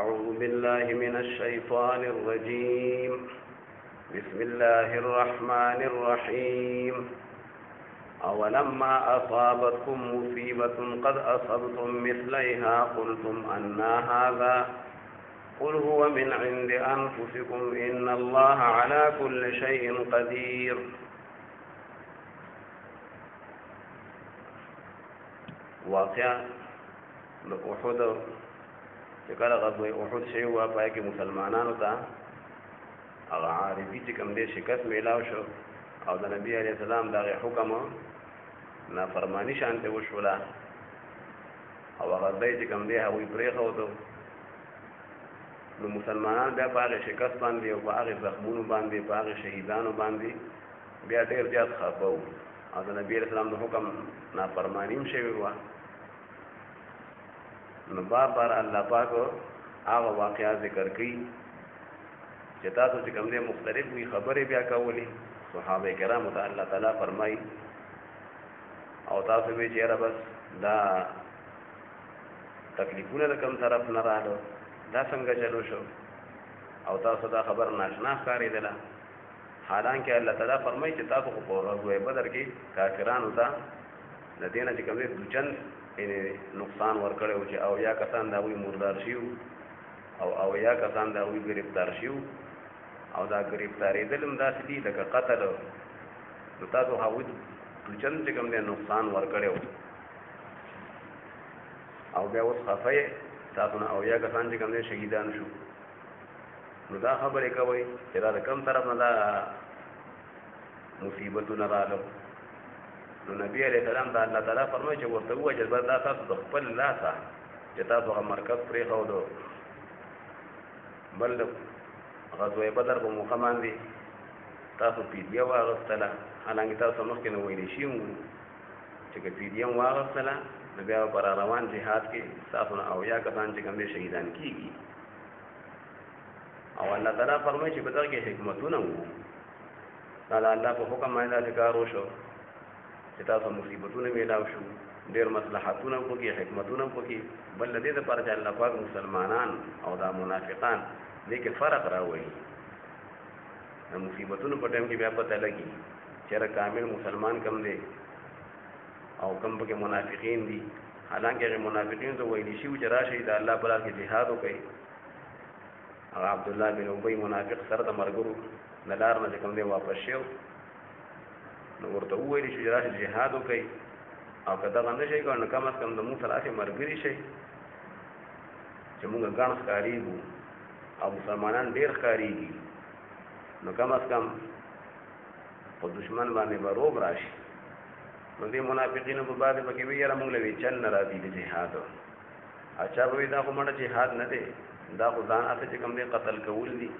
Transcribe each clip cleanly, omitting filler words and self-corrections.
أعوذ بالله من الشيطان الرجيم. بسم الله الرحمن الرحيم. أولما أصابتكم مصيبة قد أصبتم مثليها قلتم أنى هذا قل هو من عند أنفسكم إن الله على كل شيء قدير. واقعا احد چې کله غزوه احد شوی وه پای کې مسلمانانو ته هغه عارضي چې کوم دی شکست میلاو شو او د نبي علیه السلام د هغې حکم نافرماني شانتې وشوله او هغه ځای چې کوم دی هغوی پرېښودو نو مسلمانان بیا په هغې شکست باندې او په هغې زخمونو باندې په هغې شهیدانو باندې بیا ډېر زیات خفه وو او د نبي علیه السلام د حکم نافرماني هم شوې وه. نو بار بار الله پاک هغه واقعات ذکر کوي چې تاسو چې کوم دی مختلف وي خبرې بیا کولې صحابه کرامو ته الله تعالی فرمایي او تاسو وی چې یاره بس دا تکلیفونه د کوم طرف نه راغلو دا څنګه چلو شو او تاسو دا خبر ناشنا ښکارېدله حالانکه الله تعالی فرمایي چې تاسو خو په غزوه بدر کې کافرانو ته د دې نه چې کوم دی دوچند نقصان ورکړی و چې او یا کسان د هغوی مردار شي او یا کسان د هغوی ګرفتار شي او دا ګرفتارېدل هم داسې دي لکه قتل نو تاسو هغوی دوچند چې کوم دی نقصان ورکړی و او بیا اوس خفه یې تاسو نه او یا کسان چې کوم دی شهیدان شو نو دا خبرې کوئ چې دا د کوم طرف نه دا مصیبتونه راغلو نو نبی علیہ السلام دا الله تعالی فرمایي چې ورته ووایه چې دا تاسو د خپل لاسه چې تاسو هغه مرکز پرېښودو بل د غزوه بدر په موقع باندې تاسو فدیه واغستله حالانکه تاسو مخکې نه ویلی شوي وو چې که فدیه هم واغستله نو بیا به پر روان جهاد کې تاسو نه او یا کسان چې کوم دی شهیدان کېږي او الله تعالی فرمایي چې په دغه کې حکمتونه وو دا د الله په حکم باندې داسې کار وشو چې تاسو مصیبتونه میلاو شو ډېر مصلحتونه وکړي حکمتونه وکړي بل د دې دپاره چې الله پاک مسلمانان او دا منافقان دې کې فرق راوړي د مصیبتونو په ټایم کې بیا پته لګي چېرې کامل مسلمان کم دی او کم پکې منافقین دي حالانکه هغې منافقین ته ویلي شوي چې راشئ د الله په لار کې جهاد وکړئ هغه عبدالله بن ابی منافق سره د ملګرو د لار نه چې کوم دی واپس شو نو ورته وویل شي چې راشئ جهاد وکړئ او که دغه نه شئ کولی نو کم از کم د مونږ سره هسې ملګري شئ چې مونږ ګڼ ښکارېږو او مسلمانان ډېر ښکارېږي نو کم از کم په دشمن باندې به روب راشي نو دې منافقینو په بعد پکې وي یاره مونږ له وی چل نه راځي د جهاد اچھا به وي دا خو مړه جهاد نه دی دا خو ځان هسې چې کوم دی قتل کول دي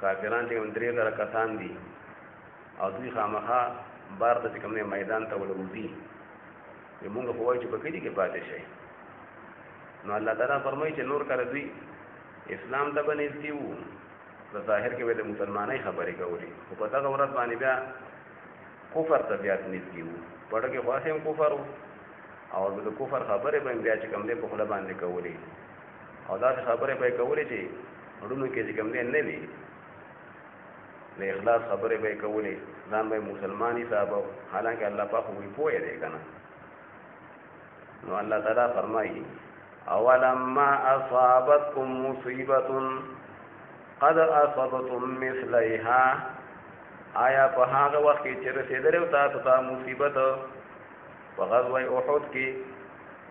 کافران چې کوم 3000 کسان دي او دوی خامخا بار ته چې کوم دی میدان ته ولوځي مونږ خو وایو چې په کلي کې پاتې شئ نو الله تعالی فرمایي چې نور کله دوی اسلام ته به نږدې وو په ظاهر کې به د مسلمانۍ خبرې کولې خو په دغه ورځ باندې بیا کفر ته بیا نږدې وو پټه کې خو هم کفر وو او د کفر خبرې به بیا چې کوم دی په خوله باندې کولې او داسې خبرې به یې کولې چې وړونو کې چې کوم دی نه وي د اخلاص خبرې به یې کولې ځان به یې مسلمان حسابو حالانکه الله پاک خو وی پوهه دی که نه نو الله تعالی فرمایي اولما اصابتكم مصیبة قد اصبتم مثلیها آیا په هغه وخت کې چې رسېدلی و تاسو ته مصیبت په غزوه احد کې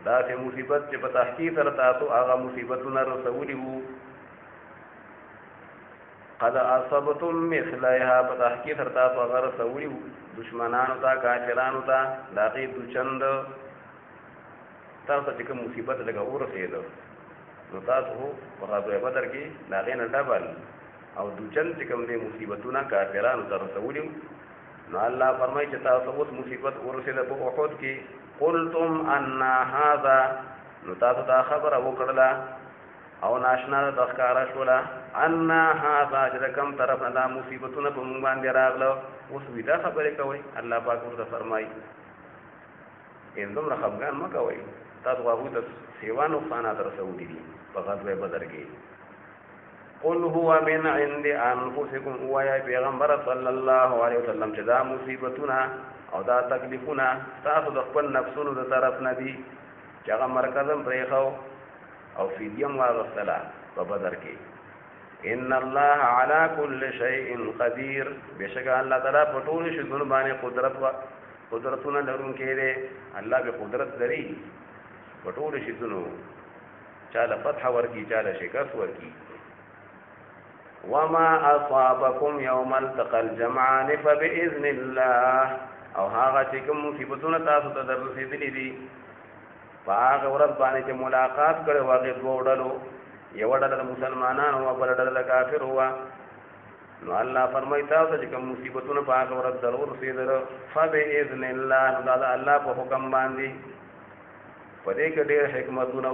داسې مصیبت چې په تحقیق سره تاسو هغه مصیبتونه رسولي وو قد اصبتم مثلیها په تحقیق سره تاسو هغه رسولي وو دشمنانو ته کافرانو ته د هغې دوچند تاسو ته چې کوم مصیبت لږه ورسېده نو تاسو په غزوه بدر کې د هغې نه ډبل او دوچند چې کوم دی مصیبتونه کافرانو ته رسولي نو الله فرمایي چې تاسو اوس مصیبت ورسېده په احد کې قلتم انا هذا نو تاسو ته خبره وکړله او ناشنا د ښکاره شوله انا هذا چې د کوم طرف نه دا مصیبتونه په موږ باندې راغله اوس ویده خبرې کوئ الله پاک ورته فرمایي دومره خفګان مه کوئ تاسو هغه ته سیوا نقصانات رسولي دي په غزوه بدر کې. قل هو من عند انفسكم ويا پیغمبر صلی الله علیه وسلم چې دا مصیبتونه او دا تکلیفونه تاسو د خپل نفسونو د طرف نه دي چې هغه مرکزم پرې خو او فدیم واغستله په بدر کې. ان الله على كل شيء قدير بشک الله تعالی په ټولو شیانو باندې قدرتونه لرونکی دی. الله به قدرت لري په ټولو شیانو، چاله فتح ورکی چاله شکست ورکی. وما اصابكم يوم التقى الجمعان فباذن الله او هغه چې کوم مصیبتونه تاسو ته دررسېدلې دي په هغه ورځ باندې چې ملاقات کړي واغې دوه ډلو، یو ډله د مسلمانانو او بل ډله د کافر هوا. نو الله فرمایي تاسو چې کوم مصیبتونه په هغه ورځ دررسېدل فباذن الله، نو دا الله په حکم باندې. په دې کې ډېر حکمتونه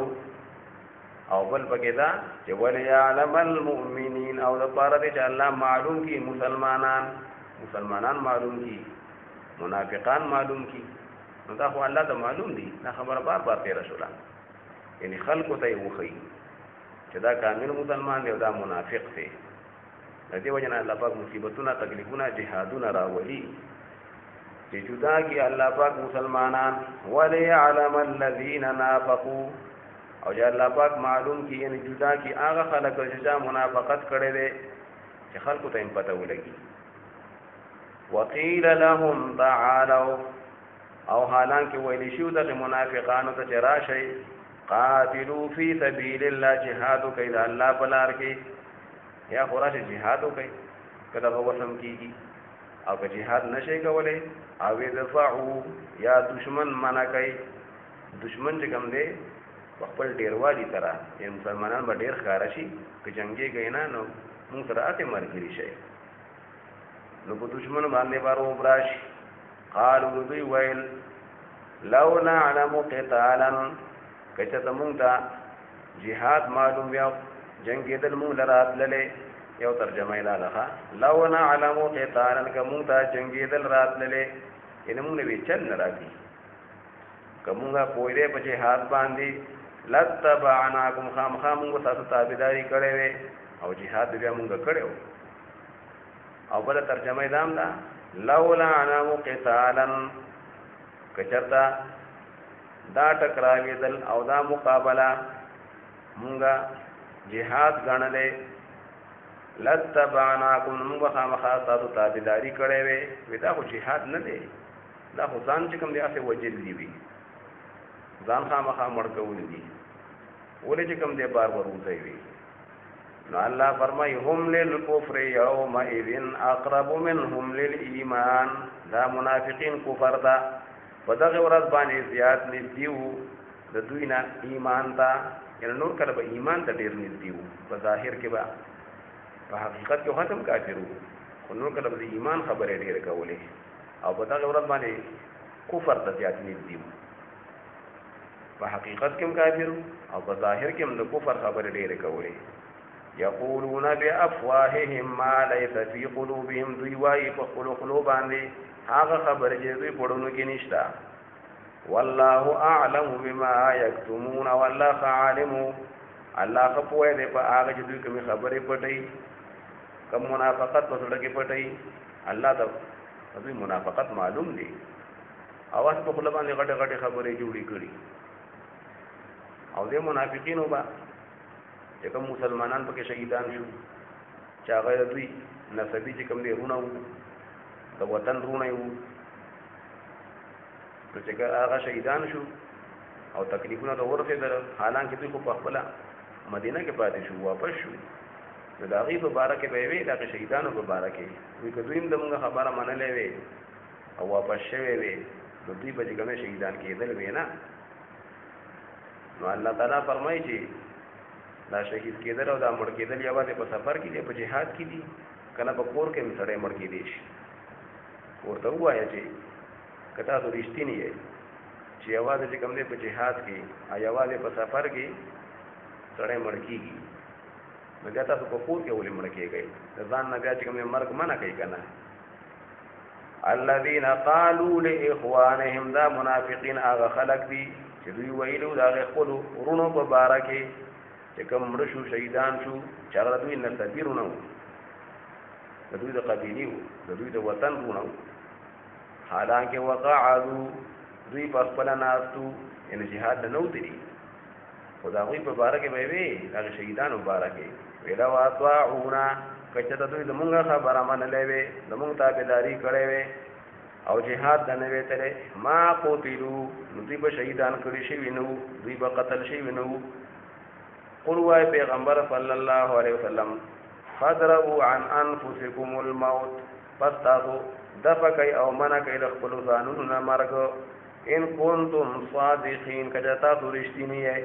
او بل پکې دا چې وليعلم المؤمنین او د پاره دې چې الله معلوم کی مسلمانان معلوم کی، منافقان معلوم کی. نو دا خو الله ته معلوم دي، دا خبره بار تیر شولا. یعنی خلکو ته وخی چې دا کامل مسلمان دی او دا منافق دی. د دې وجه نه الله پاک مصیبتونه تکلیفونه جهادونه راولي چې جدا کی الله پاک مسلمانان. وليعلم الذين نافقوا او یا الله پاک معلوم کی یعنی جدا کی هغه خلک چې منافقت کړي دي چې خلکو ته پته ولګي. وقيل لهم تعالوا او حالانکه ویل شو د منافقانو ته چې راشي قاتلوا فی سبیل الله، جهاد کوي د الله په لار کې، یا خوراشي جهاد کوي کله به وسم کیږي. او که جهاد نشي کولای او دفعوا یا دشمن منع کوي، دشمن چې کوم دی خپل ډیروالي سره یعنی مسلمانان به ډیر ښکارا شي که جنگي کینا نو موږ سره اته مرګري شي. نو په دشمن باندې بارو براش قالوا دوی ویل لو نعلم قتالا، کچته مونږ ته جهاد معلوم بیا جنگي دل مونږ لرات للې. یو ترجمه یې ده لو نعلم قتالا، که مونږ ته جنگي دل رات للې یعنی مونږ نه چل نه راځي کومه پوهې په جهاد باندې لتبعناکم خامخا مونږ تاسو تابعداري کړې وې او جهاد بیا مونږ کړو. او بل ترجمه یې ده لولا نعلم قتالا، کچرتا دا ټکراوي دل او دا مقابله مونږه جهاد غنلې لتبعناکم مونږ خامخا تاسو تابعداري کړې وې. دا خو جهاد نه دی، دا خو ځان چې کوم دی هغه وجل دی، ځان خامخا مړ کول دي. ولې چې کوم دی بار وروځي وي. نو الله فرمای هم للکفر یومئذ اقرب منهم للایمان، دا منافقین کفر دا په دغه ورځ باندې زیات نږدې وو د دوی نه ایمان ته، یعنی نور کله به ایمان ته ډیر نږدې وو. په ظاهر کې به په حقیقت کې ختم کافر وو، خو نور کله به ایمان خبرې ډیر کولې او په دغه ورځ باندې کفر ته زیات نږدې وو. په حقیقت کې هم کافر او په ظاهر کې هم د کفر خبرې ډیر کولې. یقولون بافواههم ما ليس في قلوبهم، دوی وایي په خپلو خولو باندې هغه خبرې چې دوی پړونو کې نشته. والله اعلم بما یکتمون، والله عالم، الله خپوی دی په هغه چې دوی کومې خبرې پټوي، کوم منافقت په زړه کې پټوي. الله ته دوی منافقت معلوم دی. اواز په خوله باندې غټه غټه خبرې جوړې کړي. او دې منافقینو به چې کوم مسلمانان پکې شهیدان شو چې هغه دوی نسبی چې کوم دی رونه وو د وطن رونه وو، نو چې هغه شهیدان شو او تکلیفونه د ورسېدل، حالانکه دوی خو په خپله مدینه کې پاتې شو واپس شو. نو د هغې په باره کې به یې وې د هغې شهیدانو په باره کې وي که دوی هم زمونږ خبره منلې وې او واپس شوې وې نو دوی به چې کومې شهیدان کېدل وې نه. نو الله تعالی فرمایي چې دا شهید کېدل او دا مړ کېدل یوازې په سفر کې دی، په جهاد کې دي، کله په کور کې هم سړی مړ کېدی شي. ورته ووایه چې که تاسو رښتیني یې چې یوازې چې کوم دی په جهاد کې او یوازې په سفر کې سړی مړ کېږي، نو بیا تاسو په کور کې ولې مړ کېږئ؟ د ځان نه بیا چې کوم دی مرګ منع کوي که نه. الذين قالوا لاخوانهم، دا منافقین هغه خلق دي چې دوی ویلو د هغې خپلو وروڼو په باره کې چې کوم مړه شو شهیدان شو چې هغه د دوی نسبي وروڼه وو د دوی د قبیلې وو د دوی د وطن وروڼه وو حالانکه وقعدو دوی په خپله ناستو یعنې جهاد ته نه وتلي خو د هغوی په باره کې به یې وې د هغې شهیدانو په باره کې وی لو اطاعونا که چېرته دوی زمونږ خبره منلی وې زمونږ تابعداري کړی وې او جهاد ته نه وې تللی ما قتلو نو دوی به شهیدان کړي شوي نه وو دوی به قتل شوي نه وو قل وای پیغمبر صلی الله علیه وسلم فادرؤوا عن انفسکم الموت پس تاسو دفع کوي او منع کوي د خپلو ځانونو نه مرګ ان کنتم صادقین که تاسو رښتیني یې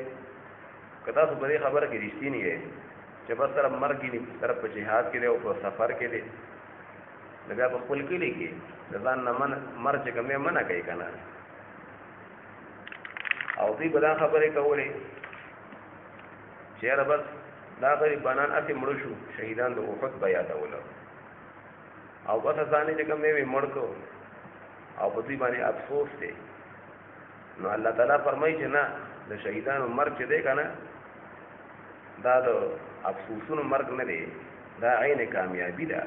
که تاسو په دې خبره کې رښتیني یې چې بس طرف مرګ دی طرف په جهاد کې دی او په سفر کې دی نو بیا په خپل کلي کې د ځان نه مرګ چې کوم یې منع کوي که نه او دوی به دا خبرې کولې چې یاره بس دا غریبانان هسې مړه شو شهیدان د احد به یادوله او بس ځانې چې کوم دی مړ کړو او په دوی باندې افسوس دی نو الله تعالی فرمایي چې نه د شهیدانو مرګ چې دی که نه دا د افسوسونو مرګ نه دی دا عین کامیابي ده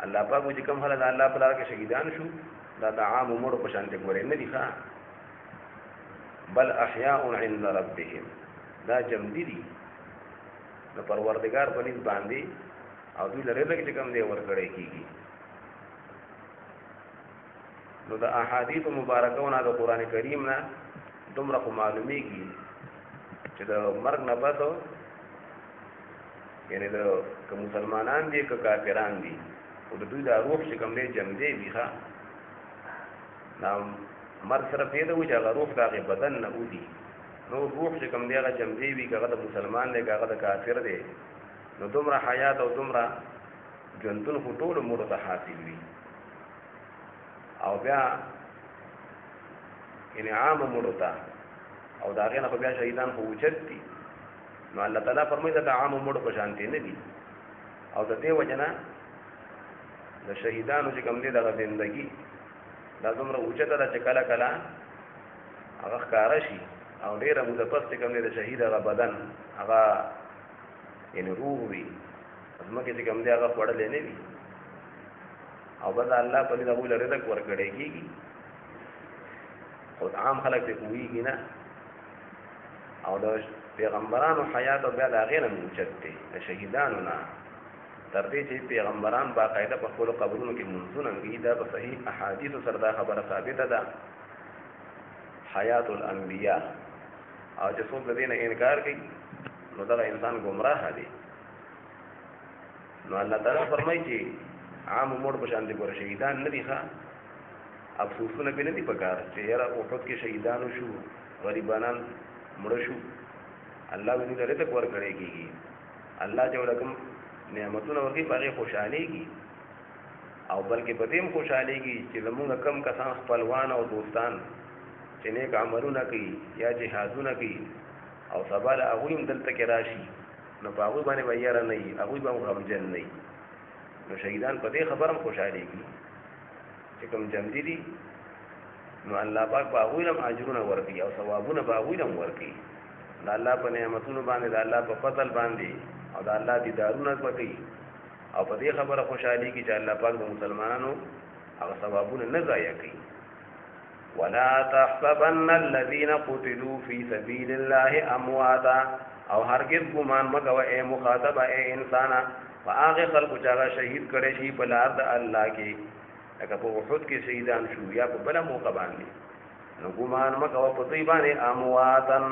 الله پاک چې کوم خلک د الله په لاره کې شهیدان شو دا د عامو مړو په شان ګورې نه دي ښه بل احیاء عند ربهم دا جمدي دي د پروردګار په نسبت باندې او دوی لري لکه چې کوم دی ورکړی کېږي نو د احادیث مبارکونه د قرآن کریم نه دومره خو معلومیږي چې د مرګ نه پس یعنې د که مسلمانان دي که کافران دي خو د دوی دا روح چې کوم دی جمدی وي ښه دا مرګ سره پرېږده وي چې هغه روح د هغې بدن نه وځي نو روح چې کوم دی هغه جمدی وي که هغه د مسلمان دی که هغه د کافر دی نو دومره حیات او دومره ژوندون خو ټولو مړو ته حاصل وي او بیا یعنې عامو مړو ته او د هغې نه خو بیا شهیدان خو اوچت دي نو الله تعالی فرمایي دا د عامو مړو په شانتې نه دي او د دې وجه نه د شهیدانو چې کوم دی دغه زندګي دا دومره اوچته ده چې کله کله هغه ښکاره شي او ډېره موده پس چې کوم دی د شهید هغه بدن هغه یعنې روح وي ځمکې چې کوم دی هغه خوړلی نه وي او بس الله په دې د هغوی له رزق ورکړی کېږي خو عام خلک پرې پوهېږي نه او د پیغمبرانو حیات او بیا د هغې نه موچت دی د شهیدانو نه تر دې چې پیغمبران باقاعده په خپلو قبرونو کې لمونځونه کوي دا په صحیح احادیثو سره دا خبره ثابته ده حیات الانبیاء او چې څوک د دې نه انکار کوي نو دغه انسان ګمراه دی نو الله تعالی فرمایي چې عام مړ په شان دي ګوره شهیدان نه دي ښه افسوسونه پرې نه دي پکار چې یاره احد کې شهیدانو شو غریبانان مړه شو الله به دوی ته رزق ورکړی کېږي الله چې ورته کوم نعمتونه ورکوي په هغې خوشحالېږي او بلکې په دې هم خوشحالېږي چې زمونږ کم کسان خپلوان او دوستان چې نیک عملونه کوي یا جهادونه کوي او سبا له هغوی هم دلته کې راشي نو په هغوی باندې به یاره نه وي هغوی به هم غمجن نه وي نو شهیدان په دې خبره هم خوشحالېږي چې کوم جمدي دي نو الله پاک به هغوی هم اجرونه ورکوي او ثوابونه به هغوی هم ورکوي د الله په نعمتونو باندې د الله په فضل باندې او د الله دیدارونه به کوي او په دې خبره خوشحالېږي چې الله پاک د مسلمانانو هغه ثوابونه نه ضایع کوي ولا تحسبن الذين قتلوا في سبيل الله امواتا او هرگز ګمان مکوه اے مخاطبه اے انسانا هغه خلکو چې هغه شهید کړي شي په لار د الله کې لکه په احد کې شهیدان شو یا په بله موقع باندې نو ګمان مکوه په دوی باندې امواتن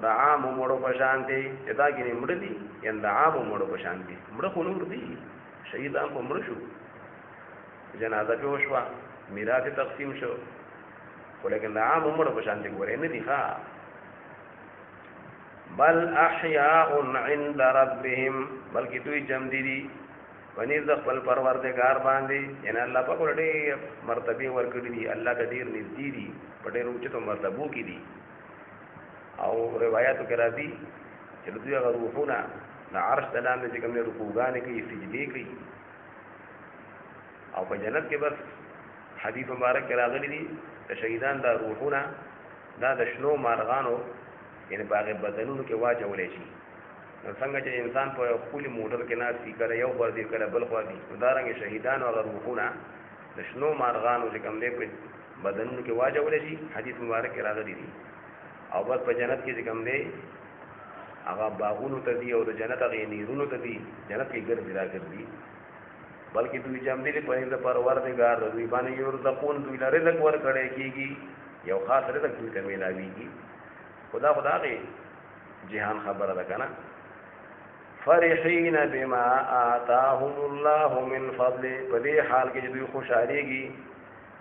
د عامو مړو په شان دي چې دا ګینې مړه دي یعنې د عامو مړو په شان دي مړه خو نور دي شهیدان خو مړه شو جنازه پې وشوه میراث یې تقسیم شو خو لیکن د عامو مړو په شان دي ګورې نه دي ښه بل احیاء عند ربهم بلکې دوی جمدي دي په نېز د خپل پروردګار باندې یعنې الله پاک ورته ډېر مرتبې ورکړي دي الله ته ډېر نږدې دي په ډېرو اوچتو مرتبو کې دي او روایاتو کې راځي چې د دوی هغه روحونه د عرش د لاندې چې کوم دی رکوګانې کوي سجدې کوي او په جنت کې بس حدیث مبارک کې راغلي دي د شهیدان دا روحونه دا د شنو مارغانو یعنی باغ بدنونو کې واچولې شي نو څنګه چې انسان په خپل موټر کې ناشتي کړي یو خو دې کړي بل خو دې دارنګ شهیدان او روحونه د شنو مارغانو چې کوم دې په بدنونو کې واچولې شي حدیث مبارک راغلی دی او بس په جنت کې کوم دې هغه باغونو ته دی او د جنت هغه نیرونو ته دی جنت کې ګرځي را ګرځي بلکې دوی جام دي په دې پروردگار دوی باندې یرزقون دوی لري رزق ور کړي کیږي یو خاص رزق دوی ته ملاويږي خدا غي جهان خبره ده کنه فرحين بما آتاهم الله من فضل په دې حال کې دوی خوشاليږي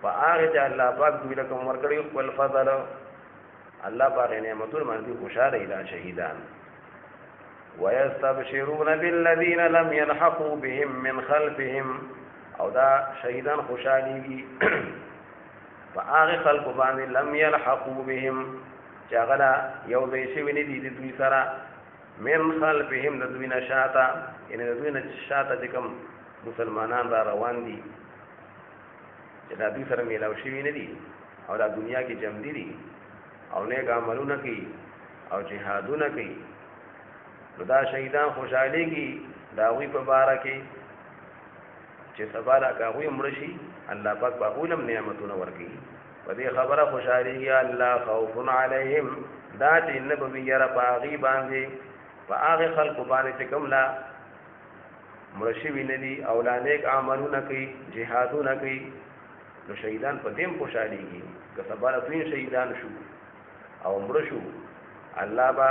فآغه چې الله پاک دوی له کوم ور کړي خپل فضل الله پاک نعمتونه باندې خوشاله اله شهیدان ويستبشرون بالذين لم يلحقوا بهم من خلفهم او دا شهیدان خوشاليږي فآغه خلق باندې لم يلحقوا بهم چاغلا یو ځای شي ونی دي دوی سره من خلفهم د دوی نشاتا ان د دوی نشاتا چې کوم مسلمانان را روان دي چې دا دوی سره میلاو شي ونی دي او دا دنیا کې جمع دي او نیک عملونه کوي او جهادونه کوي نو دا شهیدان خوشاليږي دا وی په بارا کې چې سبا لا کوي مرشي الله پاک په علم نعمتونه ورکي په دې خبره خوشاليږي الله خوف عليهم دا چې نبوي ير باغي باندې فآغه خلق باندې چې کوم لا مرشي ویندي او لا نیک عملونه کوي جهادونه کوي نو شهیدان په دې خوشاليږي که سبا لا دوی شهیدان شو او مرشو الله با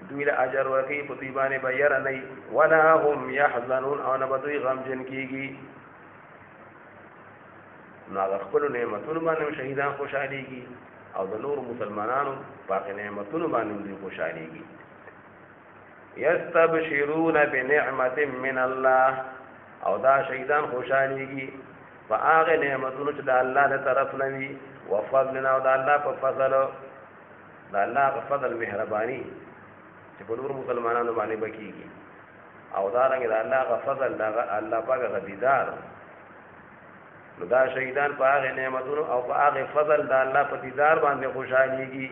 دوی له اجر ورکي په دې باندې بیر نه ولا هم يحزنون او نه بدوي غم جن کیږي نو خپل نعمتونو باندې شهیدان خوشاليږي او د نور مسلمانانو باقي نعمتونو باندې دوی خوشاليږي يستبشرون بنعمه من الله او دا شهیدان خوشاليږي فآغه نعمتونو چې د الله له طرف نه وي وفضل او د الله په فضل د الله په فضل مهرباني چې په نور مسلمانانو باندې بکیږي او دا رنګ د الله په فضل د الله پاک غدیدار نو دا شهیدان په هغه نعمتونو او په هغه فضل د الله په دیدار باندې خوشاليږي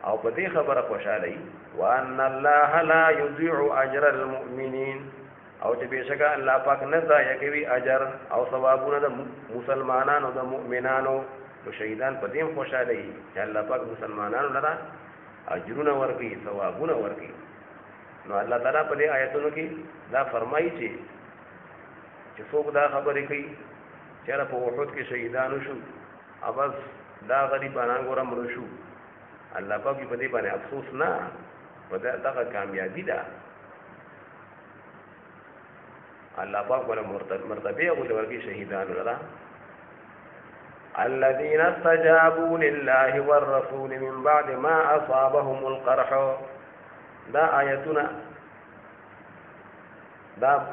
او په دې خبره خوشالي وان الله لا يضيع اجر المؤمنين او چې بشکه الله پاک نه ضایع کوي اجر او ثوابونه د مسلمانانو د مؤمنانو نو شهیدان په دې خوشالي چې الله پاک مسلمانانو لپاره اجرونه ورکړي ثوابونه ورکړي نو الله تعالی په دې آیتونو کې دا فرمایي چې څوک دا خبرې کوي چې را په وحود کې شهیدانو شو اوبس دا غریبانان ګورم مړ شو الله پاک په دې باندې افسوس نه په دغه کامیابی ده الله پاک ولا مرتبه ورکړي شهیدانو لپاره الذين استجابوا لله والرسول من بعد ما أصابهم القرح دا آياتنا دا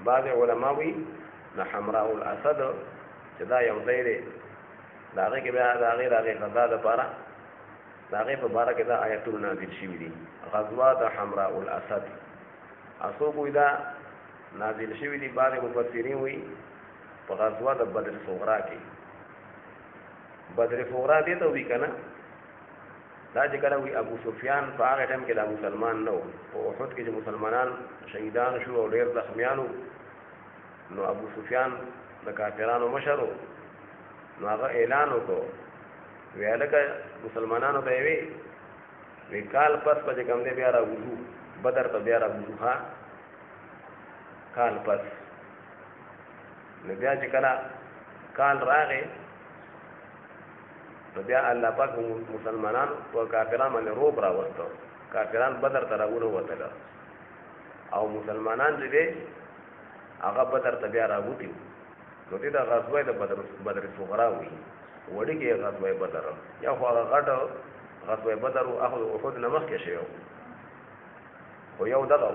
بعض علماوی حمراء الاسد چې دا یو ځای دی دا هغه کې بیا دا غیر هغه غزا د پاره دا هغه په باره کې دا آیاتونه نازل شوي دي غزوه د حمراء الاسد اسو کوی دا نازل شوي دي بعض مفسرین وی په غزوه د بدر صغرا کې بدر صغرا دې ته وی کنه دا چې کله وی ابو سفیان په هغه ټیم کې دا مسلمان نو په احد کې چې مسلمانان شهیدان شو او ډېر زخمیانو نو ابو سفیان د کافرانو مشرو نو هغه اعلان وکړ ویلکه مسلمانانو ته وی کال پس په کوم دې بیا راوځو بدر ته بیا راوځو ها کال پس نو بیا چې کله کال راغی نو بیا الله پاک مسلمانان او کافرانو باندې روب راوستو کافران بدر ته راغونو وتل او مسلمانان چې هغه بدر ته بیا راوتی نو دې دا غزوه د بدر صغرا وی وړي کې غزوه بدر یا خو هغه غټه غزوه بدر او احد نمخ کې شیو خو یو دغه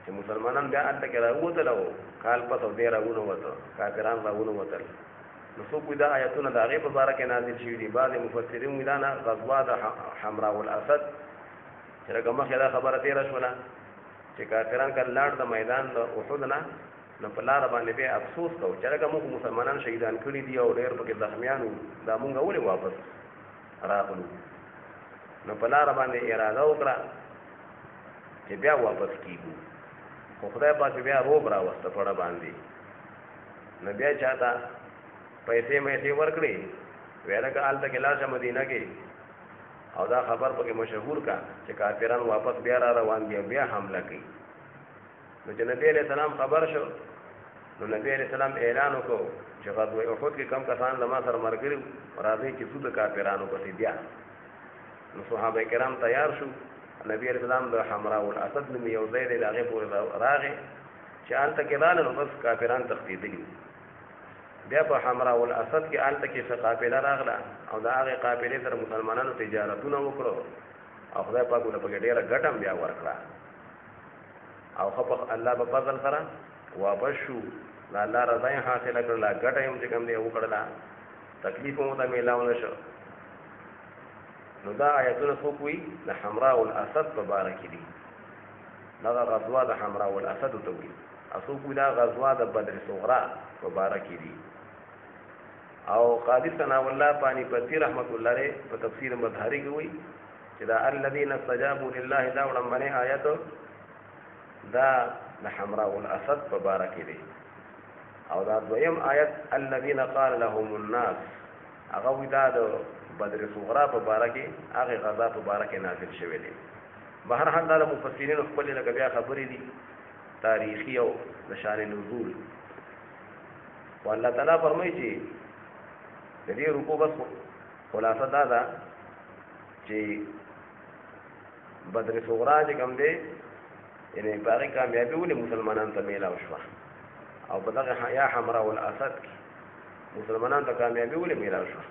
چې مسلمانان بیا انت کې راوتل او کال پس او دې راغونو وته کافران راغونو وتل نو څوک دا آیاتونه د هغې په باره کې نازل شوي دي بعضې مفسرین وایي دا نه غزوه د حمراء الاسد چې لکه مخکې دا خبره تېره شوله چې کافران کله لاړ د میدان د احد نه نو په لاره باندې بیا افسوس کوو چې لکه موږ مسلمانان شهیدان کړي دي او ډېر پکې زخمیان وو دا مونږ ولې واپس راغلو نو په لار باندې اراده وکړه چې بیا واپس کیږو خو خدای پاک بیا روب راوسته پړه باندې نو بیا چاته پیسې ورکړي ویله که هلته کې لاړ شه مدینه کې او دا خبر پکې مشهور کا چې کافران واپس بیا را روان دي بیا حمله کوي نو چې نبی علیہ السلام خبر شو نو نبی علیہ السلام اعلان وکړو چې غزوه احد کې کم کسان لما سره مرګري راځي چې څو د کافرانو پسې بیا نو صحابه کرام تیار شو نبی علیہ السلام د حمراء الاسد نوم یو ځای دی هغې پورې راغی چې هلته کې راغله نو بس کافران تښتېدلي بیا په حمراء الاسد کې هلته کې څه قافله راغله او د هغې قافلې سره مسلمانانو تجارتونه وکړو او خدای پاک ورته پکې ډېره ګټه هم بیا ورکړه او ښه الله په فضل سره واپس شو د الله رضا یې حاصله کړله ګټه یې هم چې کوم دی وکړله تکلیف هم ورته میلاو نه شو نو دا آیتونه څوک وي د حمراء الاسد په باره کې دي دغه غزوه د حمراء الاسد ته وي او څوک وي دا غزوه د بدر صغرا په باره کې دي او قاضي ثناء الله پانیپتی رحمت الله علیه په تفسیر مظهری کې وي چې دا الذين استجابوا لله دا وړاندې آیت دا د حمراء الاسد په باره کې دی او دا دویم آیت الذين قال لهم الناس هغه وي دا د بدر صغرا په باره کې هغه غزا په باره کې نازل شوی دی بهر حال دا مفسرین خپل لکه بیا خبرې دي تاریخي او د شان نزول او الله تعالی فرمایي چې د دې رکوع بس خلاصه دا ده چې بدر صغرا چې کوم دی یعنی باقي کامیابی ولې مسلمانانو ته میلاو شوه او په دغه یا حمراء الاسد کې مسلمانانو ته کامیابی ولې میلاو شوه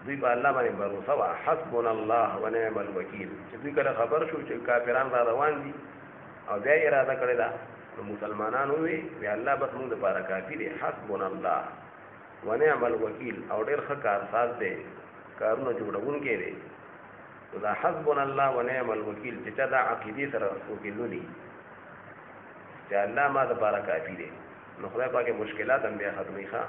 دوی په الله باندې باور وا حسبنا الله ونعم الوکیل چې دوی کله خبر شو چې کافران را روان دي او بیا اراده کړې ده نو مسلمانانو وی الله بس موږ لپاره کافی دی حسبنا الله ونعم الوکیل او ډېر ښه کارساز دی کارونه جوړونکی دی نو دا حسبنا الله ونعم الوکیل چې چا دا عقیدې سره وکیلونی چې الله ما لپاره کافی دی نو خدای پاک مشکلات هم بیا ختمي ښه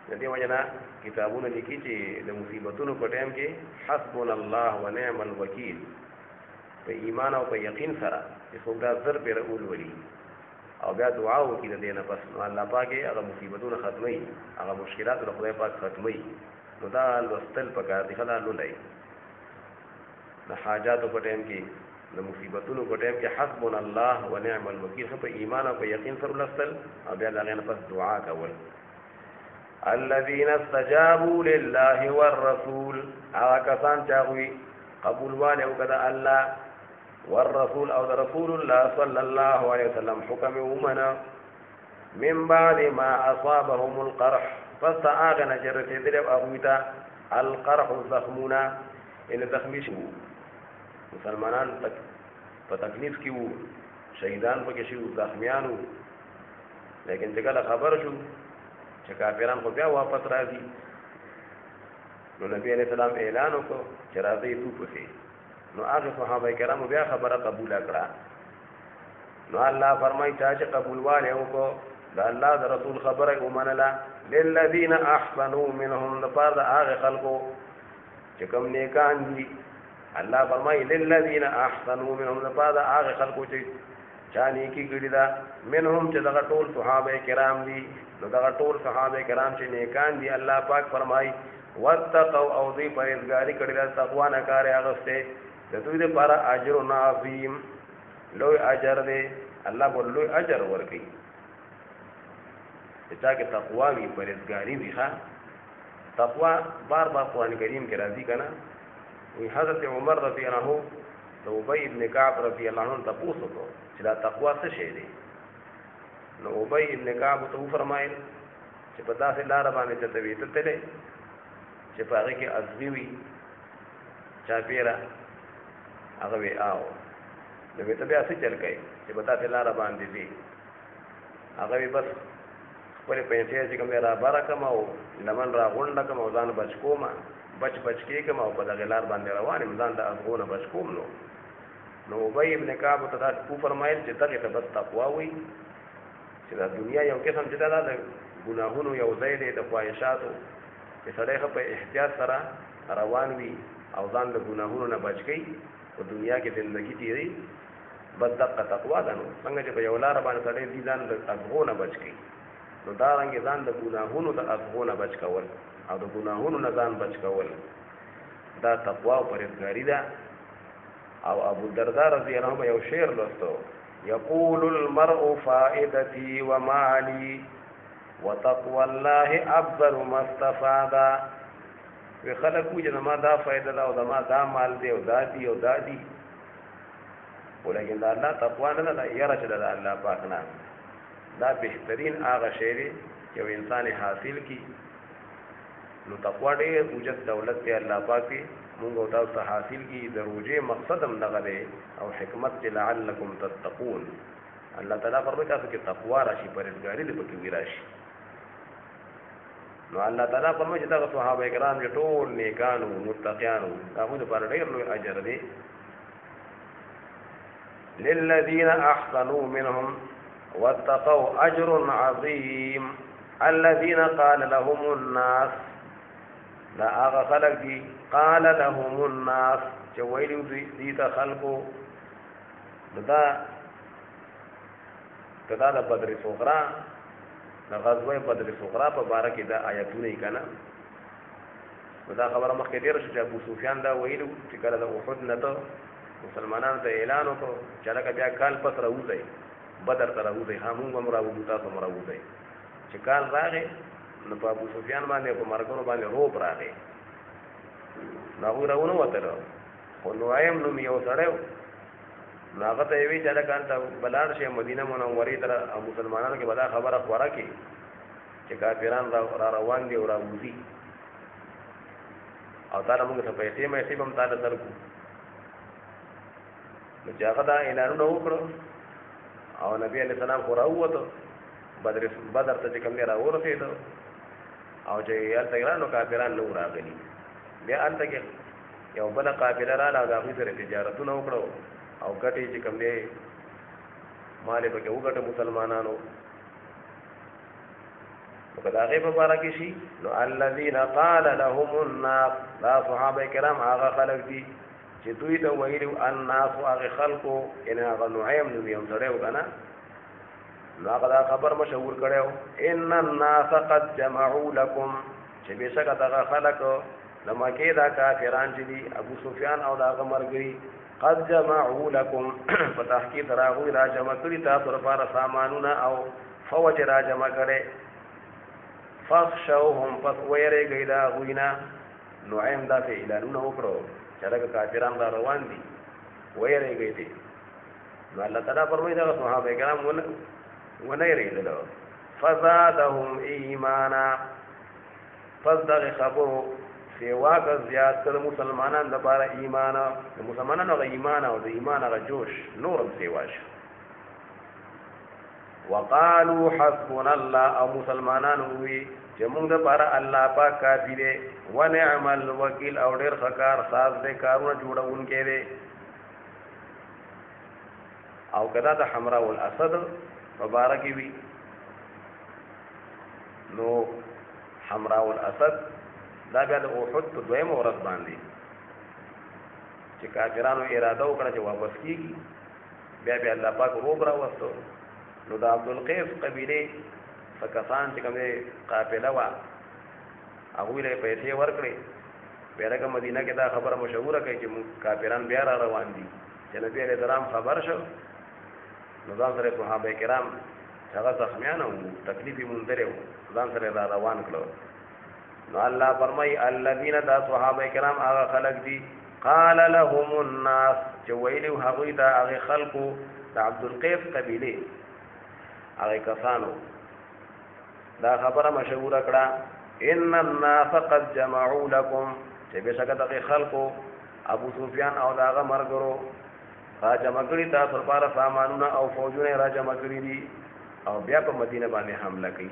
د دې وجه نه کتابونه لیکي چې د مصیبتونو په ټایم کې حسبنا الله ونعم الوکیل په ایمان او په یقین سره چې څوک دا زر پرې راولولي او بیا دعا وکړي د دې نه پس نو الله پاک هغه مصیبتونه ختموي هغه مشکلات د خدای پاک ختموي نو دا لوستل پکار دي خلا لولای د حاجاتو په ټایم کې د مصیبتونو په ټایم کې حسبنا الله ونعم الوکیل په ایمان او په یقین سره لوستل او بیا د هغې نه پس دعا کول الذين استجابوا لله والرسول هغه کسان چې هغوی قبول والی وکړه الله والرسول او د رسول الله صلی الله علیه وسلم حکم ومنه من بعد ما اصابهم القرح پس هغه نه چې رسېدلی هغوی ته القرح زخمونه یعنې زخمي شو مسلمانان په تکلیف کې وو شهیدان پکې شوي زخمیان وو لیکن چې کله خبر شو چې کافران خو بیا واپس راځي نو نبی علیہ السلام اعلان وکړو چې راځئ تو پسې نو هغه صحابه کرامو بیا خبره قبوله کړه نو الله فرمایي چې قبول والی وکړو د الله د رسول خبره ومنله للذین احسنوا منهم لپاره د هغې خلکو چې کوم نیکان دي الله فرمایي للذین احسنوا منهم لپاره د هغې خلکو چې چا نیکي کړې ده منهم چې دغه ټول صحابه کرام دي نو دغه ټول صحابه کرام چې نیکان دي الله پاک فرمایي واتقوا او دوی پرهیزګاري کړې ده تقوا نه کار یې اخیستی د دوی دپاره اجر عظیم لوی اجر دی الله به لوی اجر ورکوي چې چا کې تقوا وي پرهیزګاري وي ښه تقوا بار بار قرآن کریم کې راځي که نه وی حضرت عمر رضی الله عنه د ابی ابن کعب رضی الله عنه تپوس وکړو چې دا تقوا څه شی دی نو ابی ابن کعب ته وفرمایل چې په داسې لاره باندې چې ته وې تللی چې په هغې کې ازغي وي چاپېره هغه وی آو نو وی ته بیا څه چل کوې چې په داسې لاره باندې ځې هغه وی بس خپلې پیسې چې کوم دی را باره کړم او لمن را غونډه کړم او ځان بچ کوم بچ کېږم او په دغې لار باندې روان یم ځان د ازغو نه بچ کوم نو ابی ابن کعب ته دا وفرمایل چې دغې ته بس تقوا وایي چې دا دنیا یو قسم چې دا د ګناهونو یو ځای دی د خواهشاتو چې سړی ښه په احتیاط سره روان وي او ځان د ګناهونو نه بچ کړي په دنیا کې زندگی تیری بس دقه تقوا ده نو څنګه چې په یو لار باندې سړی دي ځان د اغغو نه بچ کړي نو دا رنګ ځان د ګناهونو د اغغو نه بچ کول او د ګناهونو نه ځان بچ کول دا تقوا او پرهیزګاری ده او ابو الدرداء رضی الله عنه یو شعر لوستو یقول المرء فائدتي ومالي وتقوى الله افضل ما استفاد وی خلق وی جنما دا فائدہ دا او دما دا مال دی او دا دی او دا دی ولیکن دا الله تقوا نه دا یره چې دا الله پاک نه دا بهترین هغه شی دی چې انسان حاصل کی نو تقوا ډېر اوجت دولت دی الله پاک مونږ او تاسو حاصل کی دروجه مقصد هم دغه دی او حکمت لعلکم تتقون الله تعالی فرمایي تاسو کې تقوا راشي پرهیزګاری دې پکې وی راشي نو الله تعالی فرمایي چې دا صحابه کرام چې ټول نیکانو متقینو هغه لپاره ډېر لوی اجر دی للذین احسنوا منهم واتقوا اجر عظیم الذين قال لهم الناس دا هغه خلق دي قال لهم الناس چې ویلو دي ته خلقو دا کدا د بدر صغرا د غزوه بدر صغرا په باره کې دا آیتونه یې کنه دا خبره مخکې ډیره شو چې ابو سفیان دا ویلو چې کله د احد نه ته مسلمانانو ته اعلان وکړو چې لکه بیا کال پس راوځي بدر ته راوځي همون هم راوځي تاسو هم راوځي چې کال راغی نو په ابو سفیان باندې په مرګونو باندې روب راغی نو هغه راونه وته خو نوعیم نوم یو سړی نو هغه ته وی چې لکه انت بلار شه مدینه منورې تر مسلمانانو کې بلا خبره خورا کې چې کافران را روان دي او راوځي او تعالی موږ ته پیسې مې هم تعالی درکو نو چې هغه دا اعلانونه وکړو او نبی علیہ السلام خو راووته بدر ته کوم نه راورسېد او چې یالته ګرانو کافران نو راغلي بیا انته کې یو بل قافله را لاګه غوښتل سره تجارتونه وکړو او ګټي چې کوم دی مال به کې وګټه مسلمانانو وکدا غیب مبارک شي نو الذين قال لهم الناس لا صحابه کرام هغه خلق دي چې دوی ته ویلو الناس هغه خلقو ان هغه نعیم نو یو سره وکنه نو هغه خبر مشهور کړو ان الناس قد جمعوا لكم چې بشک هغه خلق لما کې دا کافران چې دي ابو سفیان او دا مرګري قد جمعوا لكم فتحقیق راغوی را جمع کړی تاسو لپاره سامانونه او فوج را جمع کړي فخشوهم پس ويرګی دا غوینا نعیم دا ته اعلانونه وکړو چې دا کافران را روان دي ويرګی دي نو الله تعالی فرمایي دا صحابه کرام ونه یریدل فزادهم ایمانا فزدغ خبرو سیوا کا زیاد کر مسلمانان لپاره ایمان د مسلمانانو غ ایمان او د ایمان غ جوش نورم سیواش وقالو حسبنا الله او مسلمانان وی چې موږ لپاره الله پاک کافی دی ونعم الوکیل او ډیر خکار ساز دې کارونه جوړونکې دی او کدا د حمراء الاسد مبارک وی نو حمراء الاسد دا بیا د احد په دویم ورځ باندې چې کافرانو اراده وکړه چې واپس کیږي بیا الله پاک روب را وستو نو د عبد القیس قبیله فکسان چې کومه قافله وا هغه له پیسې ورکړي بیا د مدینه کې دا خبره مشهوره کوي چې کافران بیا را روان دي چې نبی علیہ السلام خبر شو نو ځان سره صحابه کرام هغه زخمیان او تکلیف مونږ ځان سره را روان کړو نو الله فرمای الذين دا صحابه کرام هغه خلق دي قال لهم الناس چې ویلو هغه دا هغه خلقو د عبد القیس قبیله هغه کسانو دا خبره مشهوره کړه ان الناس قد جمعوا لكم چې بشکره د خلقو ابو سفیان او داغه مرګرو را جمع کړی تاسو لپاره سامانونه او فوجونه را جمع کړی دي او بیا په مدینه باندې حمله کوي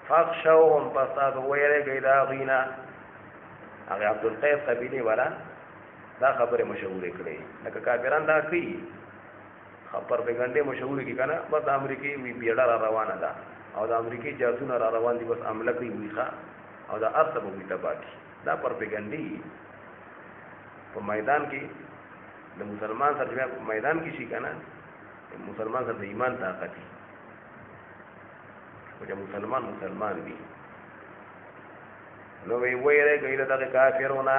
فخشوهم فساد ویره گیدا غینا هغه عبد القیس قبیله والا دا خبره مشهوره کړي لکه کافران دا کوي خبر پیغمبر مشهور کی کنه بس امریکای وی بیړه را روانه ده او د امریکای جاسوس را روان دي بس عمله کوي ویخه او دا ارث به وي تباکی دا پروپاګاندا په میدان کې د مسلمان سره بیا په میدان کې شي کنه مسلمان سره د ایمان طاقت دی او چې مسلمان دی نو وی ویره غیر دغه کافرونه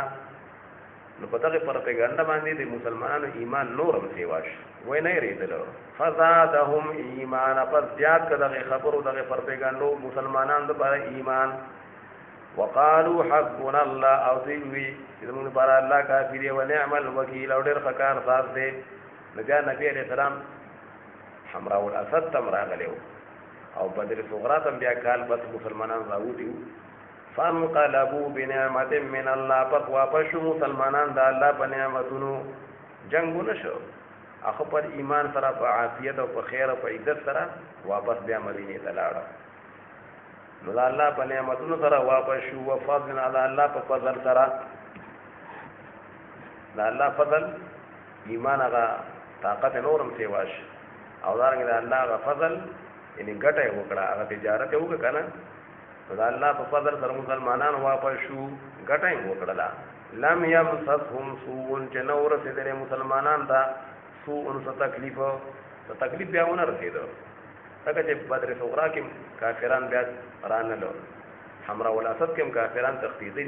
نو په دغه پروپاګاندا باندې د مسلمانانو ایمان نورم سیواش وای نه ریدلو فزادهم ایمان پس زیاد کړه خبرو دغه پروپاګاندا مسلمانانو لپاره ایمان وقالوا حسبنا الله او دوی زموږ لپاره الله کافی دی او نعم الوکیل او ډېر ښه کار ساز دی نبی علیہ السلام حمراء الاسد تم راغلیو او بدر صغرا تم بیا کال بس مسلمانان راوډیو فانقلبوا بنعمت من الله پس واپس مسلمانان د الله په نعمتونو جنگونه شو هغه پر ایمان سره په عافیت او په خیر او په عزت سره واپس بیا مدینه ته لاړ نو د الله په نعمتونو سره واپس شو او فضل علی الله په فضل سره د الله فضل ایمان هغه طاقت نورم سیواش او دارنګه د الله هغه فضل یعنی ګټه وکړه هغه تجارت وکړه کنه دا الله په فضل سره مسلمانان واپس شو ګټه وکړه لم يمسسهم سوء جنور سره مسلمانان دا سوء تکلیف بیاونه رسیدو څنګه چې بدر صغرا کې کافران بیا رانلو حمراء الاسد کې کافران تختیدي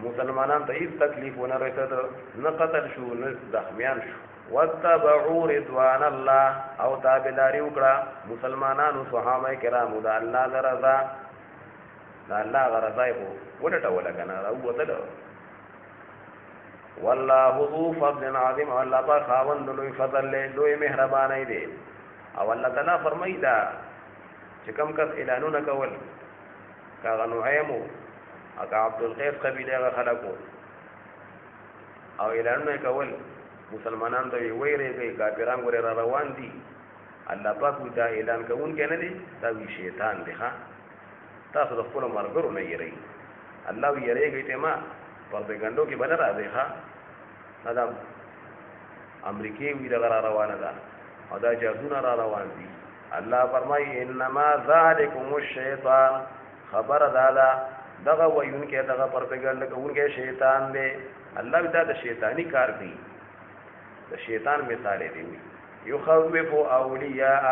مسلمانان ته هیڅ تکلیف ونه رسیدو نه قتل شو نه زخمیان شو واتبعوا رضوان الله او تابعداري وکړه مسلمانانو صحابه کرامو د الله رضا د الله رضا یې ولټول کنه راوته والله ذو فضل عظیم الله په خاوند لوی فضل له لوی مهرباني دی او الله تعالی فرمایي دا چې کوم کس اعلانونه کول کاغه نعیمو او عبد القیس قبیله خلقو او اعلانونه کول مسلمانان ته ویریږي کافران ګوره را روان دي الله پاک دا اعلان کوون کنه دي دا وی شیطان دی ها تاسو د خپل مرګرو نه یری الله وی یریږي ته ما پروپاګاندا کې بدل راځي ها دا امریکای وی دا را روانه ده او دا جادونه را روان دي الله فرمای انما ذالکم الشیطان خبر دادا دغه ویون کې دغه پروپاګاندا کوون کې شیطان دی الله دا د شیطانی کار دی د شیطان مثال دی یخوف اولیاء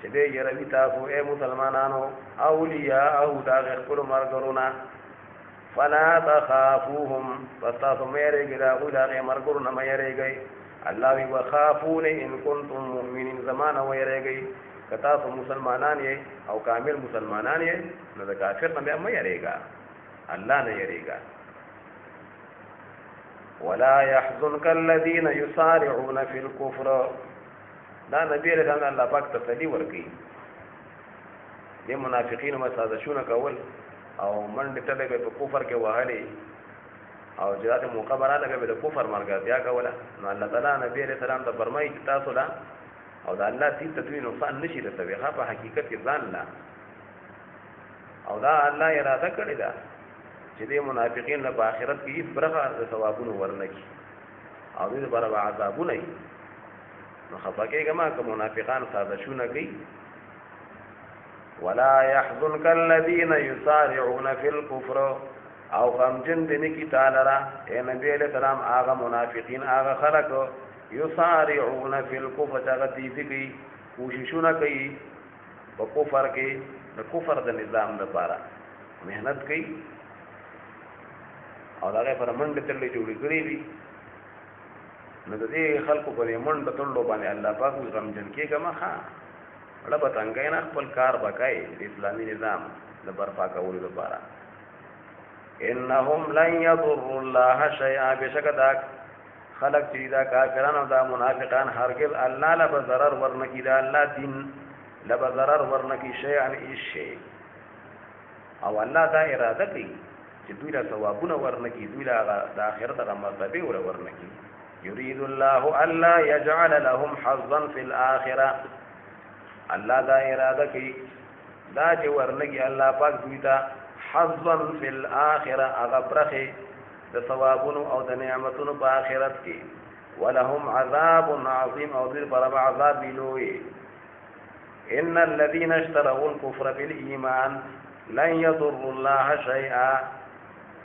چې دې يروي تاسو اے مسلمانانو اولیاء او دا خپل مرګرونا فلا تخافوهم فتاسو مېره ګرا او دا مرګرونا مېره گئی الله وی وخافون ان کنتم مؤمنین زمانه ويرېږي کتا سو مسلمانان یې او کامل مسلمانان یې نو د کافر نه مې یریږي الله نه یریږي ولا يحزنك الذين يسارعون في الكفر دا نبی رسول الله پاک تسلی ورکړي دي منافقین مسازشونه کول او منډه ته به په کفر کې وهلي او جهاد مقابله به د کفر مرګ کوله نو الله تعالی نبی رسول الله ته فرمایي چې تاسو لا او دا الله دې ته نقصان نشي رسوي ها په حقیقت کې ځان لا او دا الله اراده کړی دا چې دې منافقین له آخرت کې هیڅ برخه د ثوابونو ورنکي او دې برابر عذابونه وي نو خفقېږه ما که منافقان سازشونه کوي ولا يحزنك الذين يسارعون في الكفر او غمجن دې کی تعالی را اے نبی علیہ السلام هغه منافقین هغه خلق يسارعون في الكفر تغتیفی کوي کوششونه کوي په کفر کې د کفر د نظام لپاره مهنت کوي او دغه پر منډه تللې جوړې کړې وي نو د دې خلکو پر منډه تللو باندې الله پاک غمجن کېږي ما ها ولا بتنګای نه خپل کار وکای د اسلامي نظام د برپا کولو لپاره انهم لن يضروا الله شيئا بشکدا خلق چې دا کافرانو او دا منافقان هرگز الله لا ضرر ورنکي دا الله دین لا ضرر ورنکي شيئا شيء او الله دا اراده کوي چې دوی له ثوابونه ورنکي دوی له د آخرت د مرتبه ورنکي يريد الله الا يجعل لهم حظا في الاخره الله دا اراده کوي دا چې ورنکي الله پاک دوی ته حظا في الاخره اغبرخه د ثوابونو او د نعمتونو په آخرت کې ولهم عذاب عظیم او دوی پر عذاب لوی ان الذين اشتروا الكفر بالايمان لن يضروا الله شيئا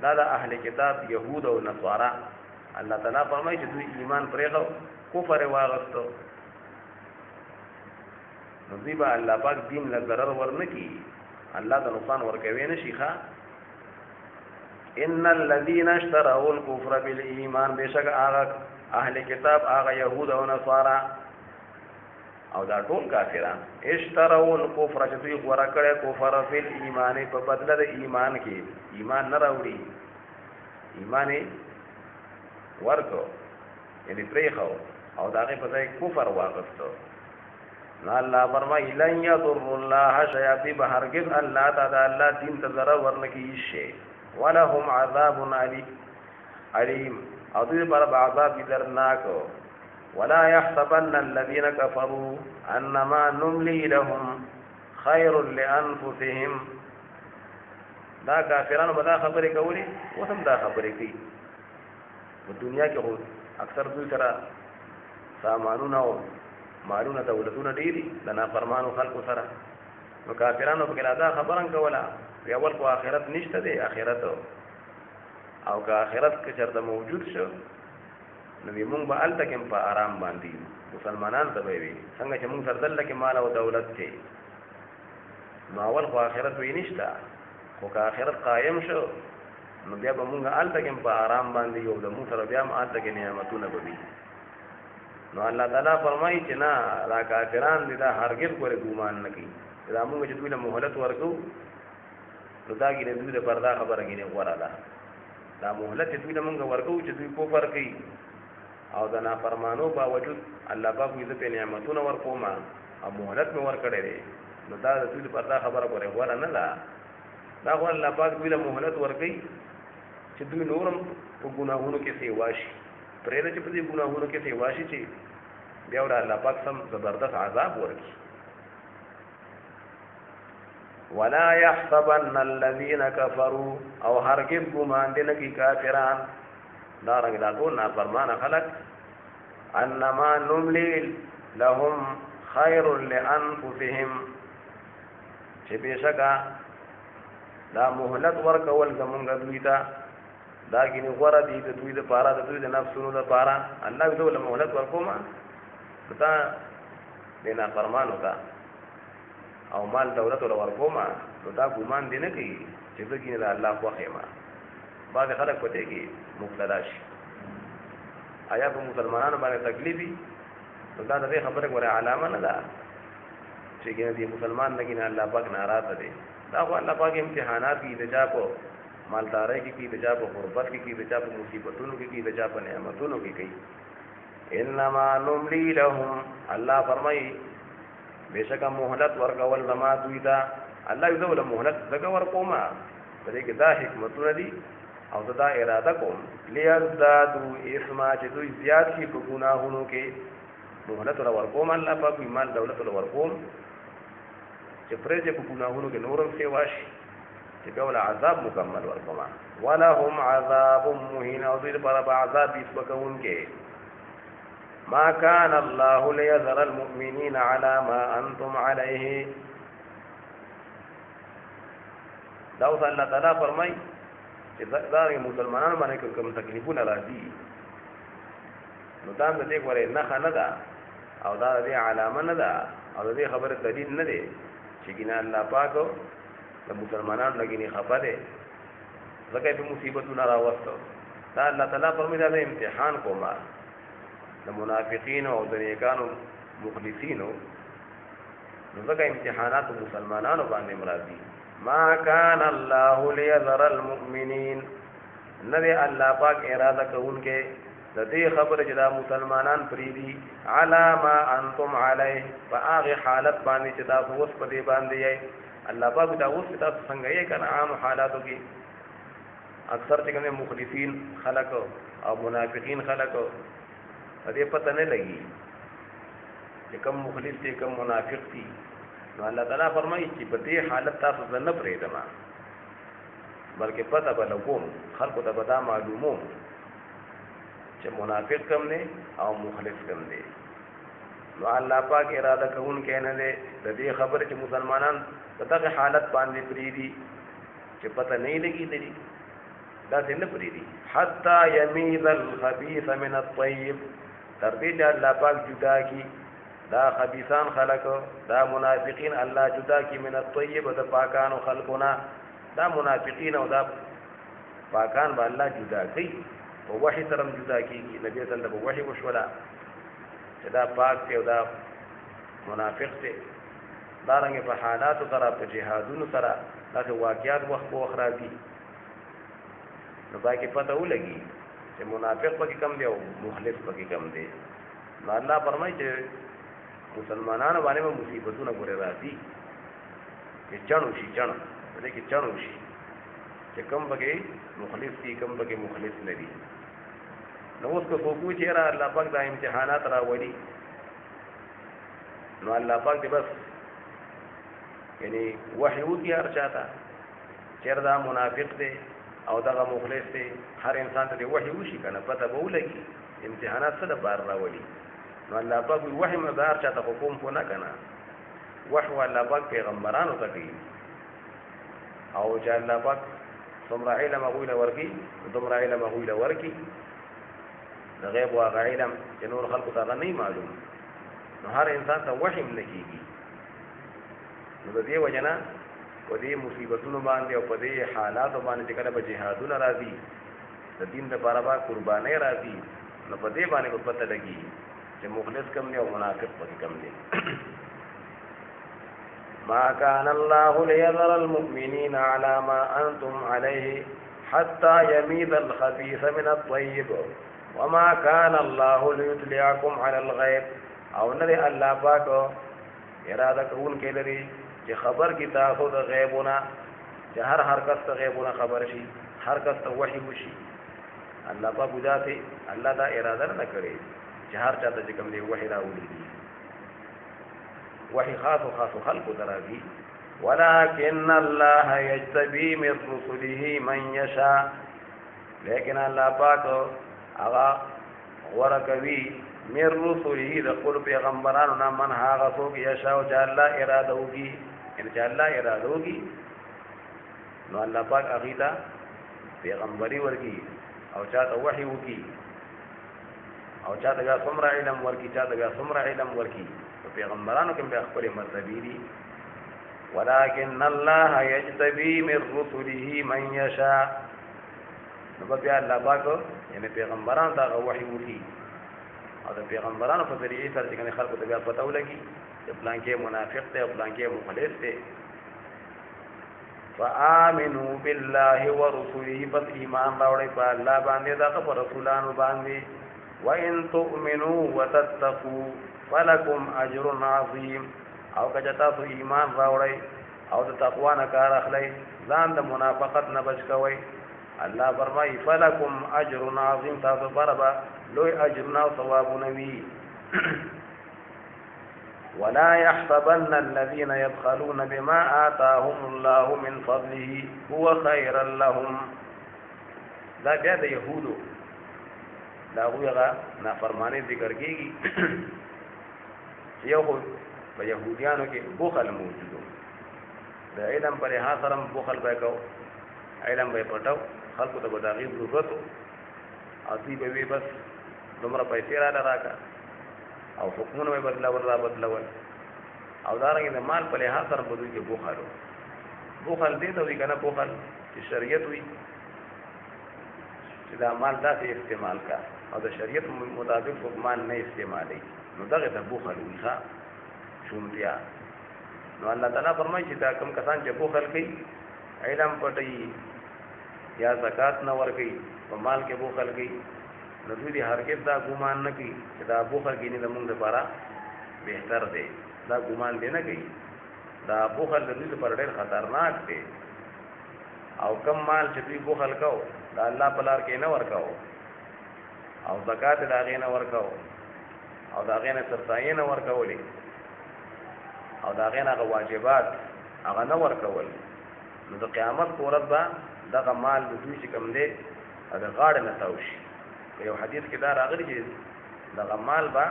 دا د اهل کتاب يهود او نصارا الله تعالی فرمایي چې دوی ایمان پرېغو کفر واغستو نو دوی به الله پاک دین له ضرر ورنکي الله د نقصان ورکوي نه شي ښا ان الذين اشتروا الكفر بالايمان بشک هغه اهل کتاب هغه يهود او نصارا او دا ټول کافران اشتروا الكفر چې دوی غوړه کړي کفر فی ایمان په بدله د ایمان کې ایمان نه راوړي ایمان ورکو یعنی پریخو او داغه په ځای کفر واغستو نو الله فرمایي لن یضر الله شیئا بهرگز الله تعالی الله دین ته ضرر ورنکي شي ولهم عذاب علیم او دوی پر عذاب درناک ولا يحسبن الذين كفروا انما نملي لهم خير لانفسهم دا کافرانو به دا خبرې کوي وسم دا خبرې کوي په دنیا کې خو اکثر دوی سره سامانونه او مالونه دولتونه ډېری د نافرمانو خلکو سره نو کافرانو په کې دا خبران کوله یو ول کو آخرت نشته دی آخرت او که آخرت کې چرته موجود شو نو موږ به الته کې په آرام باندې مسلمانان ته وي څنګه چې موږ سره دلته کې مال او دولت دی نو اول خو آخرت وی نشته خو که آخرت قائم شو نو بیا به موږ الته کې په آرام باندې یو د موږ سره بیا هم الته کې نعمتونه به وي نو الله تعالی فرمایي چې نه دا کافران دي دا هرګز پورې ګومان نه کوي دا موږ چې دوی له مهلت ورکو نو دا کې دوی د پردا خبره کې نه غوړه ده دا مهلت دوی له موږ ورکو چې دوی کوفر کوي او د نافرمانو باوجود الله پاک دې په نعمتونو ورکوم او مهلت مې ورکړې دي نو دا د دوی د پردا خبره کوي غوړه نه ده دا خو الله پاک دوی له مهلت ورکوي چې دوی نورم په ګناهونو کې سیوا شي پرې چې په دې ګناهونو کې سیوا شي چې بیا ور الله پاک سم زبردست عذاب ورکړي ولا يحسبن الذين كفروا او هرگز ګمان دي نه کی کافران دا رنګ لا ټول نافرمان خلق انما نملي لهم خير لانفسهم چې بشکا دا مهلت ورکول زمونږ دوی ته دا ګینه غوړه دي د دوی د پاره د دوی د نفسونو د پاره الله دې ول مهلت ورکوما پتا دینا فرمان وتا او مال دولت ول ورکوما نو دا ګمان دي نه کوي چې د ګینه الله خو خېما بعض خلک پته کې مبتلا شي آیا په مسلمانانو باندې تکلیفي نو دا د خبره غوړه علامه نه ده چې ګینه دي مسلمان نه ګینه الله پاک ناراضه دي دا خو الله پاک امتحانات کی دجا کو مالداري کی دجا کو غربت کی دجا کو مصیبتونو کی دجا کو نعمتونو کی انما نملی لهم الله فرمای بشک مهلت ورکول زما دوی دا الله یو له مهلت دغه ورکوما پدې کې دا حکمتونه دي او دا اراده کوم لیازدادو اسما چې دوی زیات شي په ګناهونو کې مهلت ورکوم الله پاک ایمان دولت ورکوم چې پرې چې په ګناهونو کې نورم سی واشي چې ډول عذاب مکمل ورکوما ولهم عذاب مهین او دې پر عذاب یسبکون کې ما كان الله ليذر المؤمنين على ما انتم عليه دا اوس الله تعالی فرمای چې دا مسلمانانو باندې کوم تکلیفونه راځي نو دا دې غوړې نه خنه ده او دا دې علامه نه ده او دې خبره دلیل نه ده چې ګینه الله پاک د مسلمانانو لګینی خبره ده زکه په مصیبتونو راوستو دا الله تعالی فرمایي دا امتحان کوما د منافقین او د نیکانو مخلصینو زکه امتحانات مسلمانانو باندې مرادي ما كان الله ليذر المؤمنين نبي الله پاک اراده کوونکې د دې خبره چې دا مسلمانان پریدي علامه انتم علیه فاغه حالت باندې چې دا اوس په دې باندې یې الله پاک دا اوس تاسو څنګه یې کنه عام حالاتو کې اکثر څنګه مخلصین خلق او منافقین خلق دې پته نه لګي چې کوم مخلص دي کوم منافق دي نو الله تعالی فرمایي چې په دې حالت تاسو ځنه پرېږدم بلکې پته به لګوم خلکو ته به دا معلومو چې منافق کم دی او مخلص کم دی نو الله پاک اراده کوونکی نه دی د دې خبره چې مسلمانان په دغه حالت باندې پرېږدي چې پته نه لګي دی دا څنګه پری دي حتا یمیز الخبيث من الطيب تر دې چې الله پاک جدا کی دا خبيثان خلق دا منافقین الله جدا کی من الطيب دا پاکانو خلقنا دا منافقین او دا پاکان به الله جدا کی او وحی ترم جدا کی نبی صلی الله علیه وسلم وحی وشولا چې دا پاک ته او دا منافق ته دارنګ په حالات سره په جهادونو سره دا واقعیات وخت په وخت راځي نو باقي پته ولګي چې منافق پکې کم دی او مخلص پکې کم دی نو الله فرمایي چې مسلمانانو باندې مصیبتونه ګورې راځي چې چانو شي چانو دې کې چانو شي چې کم پکې مخلص دي کم پکې مخلص نه دي نو اوس کو کوو چې را الله پاک دا امتحانات راوړي نو الله پاک دې بس یعنی وحی وکي هر چاته چیر دا منافق دی او دغه مخلص دی هر انسان ته وحی وشي کنه پته به ولګي امتحانات څه د بار راوړي نو الله پاک وحی مدار چاته حکم کو نه کنه وحی الله پاک پیغمبرانو ته کوي او چې الله پاک څومره علم غویل ورکی څومره علم غویل ورکی د غیب او علم چې نور خلق ته نه معلوم نو هر انسان ته وحی نه کیږي نو د دې وجنه په دې مصیبتونو باندې او په دې حالاتو باندې چې کله به جهادونه راځي د دین لپاره به قرباني راځي نو په دې باندې په پته لګي چې مخلص کم دی او منافق پکې کم دی ما كان الله ليذر المؤمنين على ما أنتم عليه حتى يميز الخبيث من الطيب وما كان الله ليطلعكم على الغيب او نری الله پاک اراده کون کې لري چې خبر کی تاسو د غیبونه چې هر کس ته غیبونه خبر شي هر کس ته وحی وشي الله پاک ذاته الله دا اراده نه کړی چې هر چاته چې کوم دی وحی راوړي وحی خاص خلق درابي ولكن الله يجتبي من رسله من يشاء لیکن الله پاک هغه ورکوي من رسله د خپل پیغمبرانو نه من هغه څوک یشاء او چې الله اراده وکي ان چې الله اراده وکي نو الله پاک هغه ته پیغمبري ورکي او چاته وحي وکي او چاته بیا څومره علم ورکي چاته بیا څومره علم ورکي پیغمبرانو کې به خپل مرتبه دي ولكن الله يجتبي من رسله من يشاء نو بیا الله پاک یعنی پیغمبرانو ته وحي وکي او د پیغمبرانو په ذریعه سره چې خلکو ته بیا پته ولګي چې پلان کې منافق دی او پلان کې مخلص دی فآمنوا بالله ورسله پس ایمان راوړئ په الله باندې دا په رسولانو باندې وان تؤمنوا وتتقوا فلكم اجر عظیم او که تاسو ایمان راوړئ او د تقوا نه کار اخلئ ځان د منافقت نه بچ کوئ الله فرمایي فلکم اجر عظیم تاسو برابر لوی اجرنا او ثوابونه وي ولا يحسبن الذين يبخلون بما آتاهم الله من فضله هو خيرا لهم دا بیا د يهودو دا هغه نافرمانی ذکر کیږي یو په يهوديانو کې بخل موجودو د علم پر حاصرم بخل وکاو علم به پټاو خلکو ته بداغي ضرورت او دی به بس دومره پیسې را راکا او حکمونه به بدلول او دارنګه د مال په لحاظ سره بدوي کې بخل دې ته وی کنه بخل چې شریعت وی چې دا مال داسې استعمال کا او د شریعت مطابق حکمان نه استعمالي نو دغه ته بخل وی ښا شومتیا نو الله تعالی فرمایي چې دا کم کسان چې بخل کوي علم پټي یا زکات نه ورکي په مال کې بخل کوي نو دوی هرګز دا ګمان نه کوي چې دا بخل کینې د موږ لپاره بهتر دی دا ګمان دی نه کوي دا بخل د دوی لپاره ډېر خطرناک دی او کم مال چې دوی بخل کوي دا الله په لار کې نه ورکاو او زکات دا غي نه ورکاو او دا غي نه سرتای نه ورکولې او دا غي نه واجبات هغه نه ورکول نو د قیامت پورې به دغه مال د دوی چې کوم دی دا غاړه نه تاوشي یو حدیث کې دا راغلی چې دغه مال به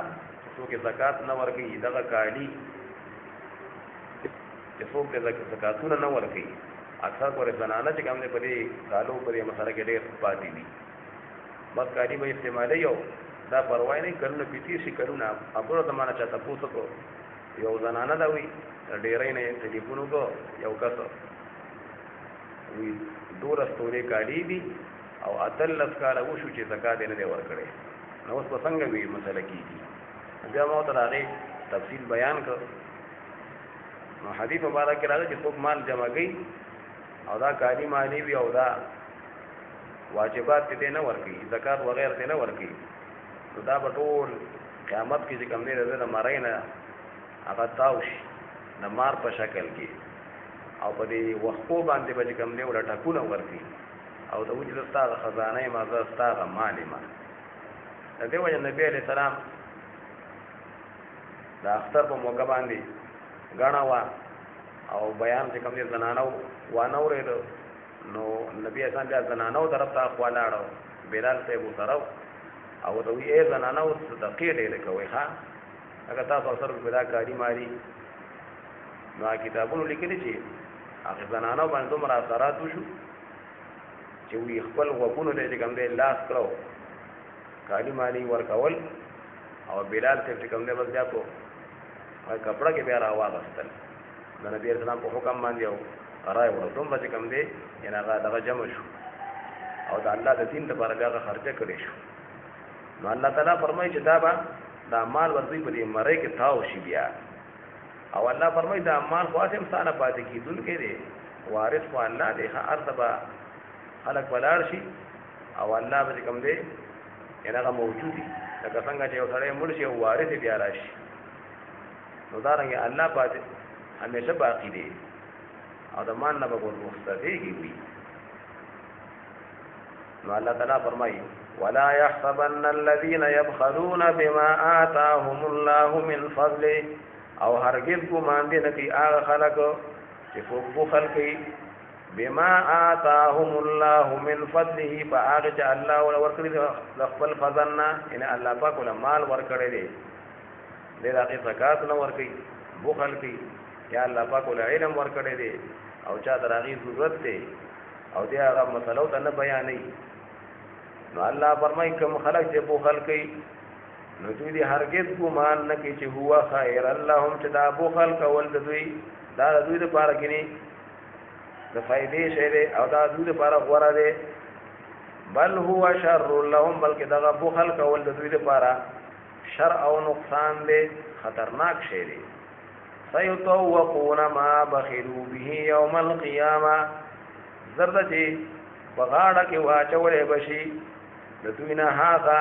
څوک زکات نه ورکړي دغه کالی چې څوک زکاتونه نه ورکړي اکثر پر زنانه چې کوم دې په دې کالو پر مسله کې ډېر پاتې دي بس کاری به استعمالي یو دا پروا نه کړنه پیتی شي کړنه خبره زمانہ چا تاسو کو یو زنانه دا وی ډېرې نه ټلیفون کو یو کس وی دور استوري کالی دي او اتلس کاله وشو چې زکات نه دی ورکړي نو اوس په څنګه وی مسله کیږي بیا مو ته راغی تفصیل بیان کړ نو حدیث مبارک راغی چې څوک مال جمع کوي او دا کالی مالی وی او دا واجبات ته نه ورکړي زکات وغیرہ ته نه ورکړي نو دا په ټول قیامت کې چې کوم دی د مارینه هغه تاوش د مار په شکل کې او په دې وقفو باندې به کوم دی ولا ټکونه ورکړي او د وجود ستاره خزانه ما زه ستاره مالې ما د دې وجه نبی علیہ السلام د اختر په موقع باندې غاڼه وا او بیان چې کوم دی زنانو وانه ورېدو نو نبی اسلام بیا زنانو طرف ته خوالاړو بلال صاحب سره او د وی زنانو صدقې ډېر کوي ها هغه تاسو سره بلا کاری ماری نو کتابونو لیکلي چې هغه زنانو باندې دومره اثرات وشو چې وی خپل غوونه دې کوم دې لاس کړو کاری ماری ورکول او بلال صاحب چې کوم دې بس بیا په کپڑا کې بیا راوغستل د نبی اسلام په حکم باندې او راي ورو دومره چې کوم دې ان هغه دغه جمع شو او د الله د دین لپاره بیا خرچه کړی شو نو الله تعالی فرمایي چې دا به دا مال ورځي په دې مړی کې تاو شي بیا او الله فرمایي دا مال خاصم سانه پاتې کیدونکې دی وارث خو الله دی هر سبا خلق بلار شي او الله به کوم دی هغه موجودي لکه څنګه چې یو سړی مړ شي او وارث بیا راشي نو دا رنګ الله پاتې همیشه باقی دی او د مان نه به مستفیږي وي نو الله تعالی فرمایي ولا يحسبن الذين يبخلون بما آتاهم الله من فضله او هرگز ګمان دي نه کوي هغه خلک چې بخل کوي بما آتاهم الله من فضله فاغه چې الله ورکړي د خپل فضلنا ان الله پاک ول مال ورکړي دي دغه زکات نه ورکړي بخل کوي یا الله پاک ول علم ورکړي دي او چا دراغي ضرورت دی او دی هغه مسلو ته نه بیانې نو الله فرمایي کوم خلک چې بخل کوي نو دوی هرگز ګمان نه کوي چې هو خیر اللهم چې دا بخل کول د دوی دا د دوی لپاره کینی د فائدې شه او دا د دوی لپاره غوړه دی بل هو شر لهم بلکې دا بخل کول د دوی لپاره شر او نقصان دی خطرناک شی دی سيطوقون ما بخلوا به يوم القيامه زرد چې بغاړه کې واچولې بشي د دوی نه هاغه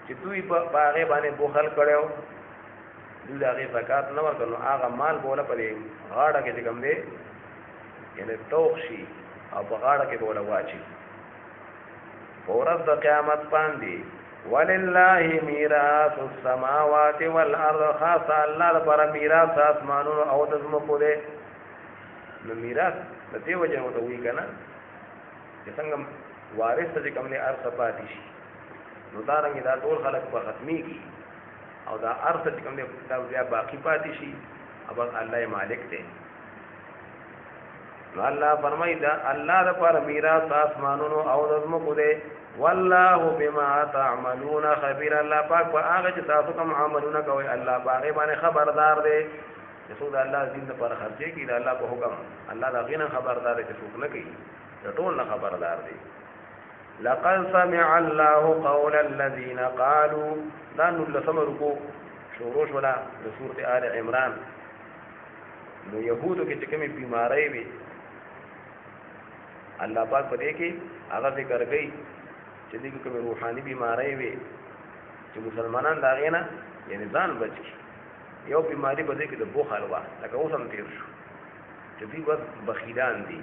چې دوی په باغې باندې بخل کړو دوی دغه زکات نه ورکړو هغه مال بوله پرې غاړه کې کوم دی یعنی توخ شي او بغاړه کې بوله واچي ورځ د قیامت باندې ولله میراث السماوات والارض خاص الله لپاره میراث اسمانونو او د زمکو دی نو میراث د دې وجه وته وی کنه چې څنګه وارث ته کوم نه ارث پاتې شي نو دا رنګ دا ټول خلک په ختميږي او دا ارث چې کوم نه دا بیا باقی پاتې شي اب الله مالک دی نو الله فرمایي دا الله لپاره میراث اسمانونو او د زمکو دی والله بما تعملون خبير الله پاک په هغه چې تاسو کوم عملونه کوي الله پاک باندې خبردار دی رسول الله دین پر خرچه کی دا الله په حکم الله دا غینه خبردار دی چې څوک نه کوي ټول نه خبردار دی لقد سمع الله قول الذين قالوا دا نو لسمرکو شروع ولا د سورته آل عمران نو يهودو کې کومې بیماری وي الله پاک په دې کې هغه ذکر کوي چې دغه کوم روحاني بیماری وي چې مسلمانان دا غینه یعنی ځان بچ کی یو بیماری په دې کې د بوخل وا لکه اوس هم تیر شو چې دوی بس بخیلان دي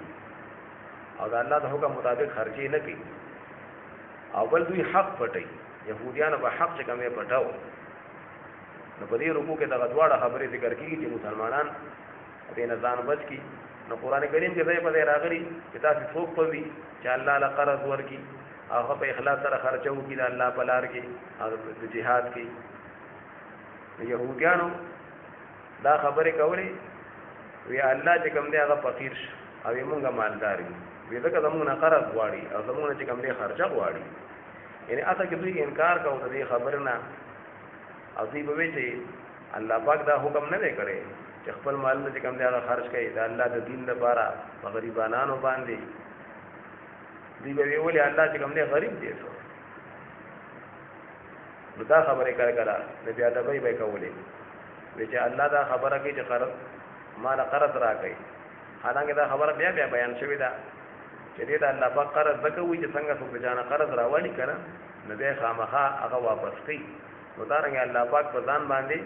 او د الله د حکم مطابق خرچې نه کوي او بل دوی حق پټي يهوديان په حق څخه مې پټاو نو په دې رکوع کې دغه دواړه خبرې ذکر کیږي چې مسلمانان دې نه ځان بچ کی نو قران کریم کې ځای په دې راغلي چې تاسو څوک پوي چې الله له قرض ورکی هغه په اخلاص سره خرچو کې د الله په لار کې او د جهاد کې يهوديانو دا خبرې کولې وی الله چې کوم دی هغه فقیر او مونږه مالدار یو وی ځکه زمونږ نه قرض غواړي او زمونږ نه چې کوم دی خرچه غواړي یعنی اته کې دوی انکار کوي د دې خبر نه او دوی به وی چې الله پاک دا حکم نه دی کړی چې خپل مال نه چې کوم دی هغه خرج کړي دا الله د دین لپاره په غریبانو باندې دوی به ویلي الله چې کوم دی غریب دی نو دا خبره کړه د بیا د به کولې وی چې الله دا خبره کوي چې قرض مال قرض راکړي حالانکه دا خبره بیا بیان شوې ده چې دې د الله پاک قرض وکوي چې څنګه څوک ځان قرض راوړي کنه نو به خامخا هغه واپس کوي نو دا رنګ الله پاک په ځان باندې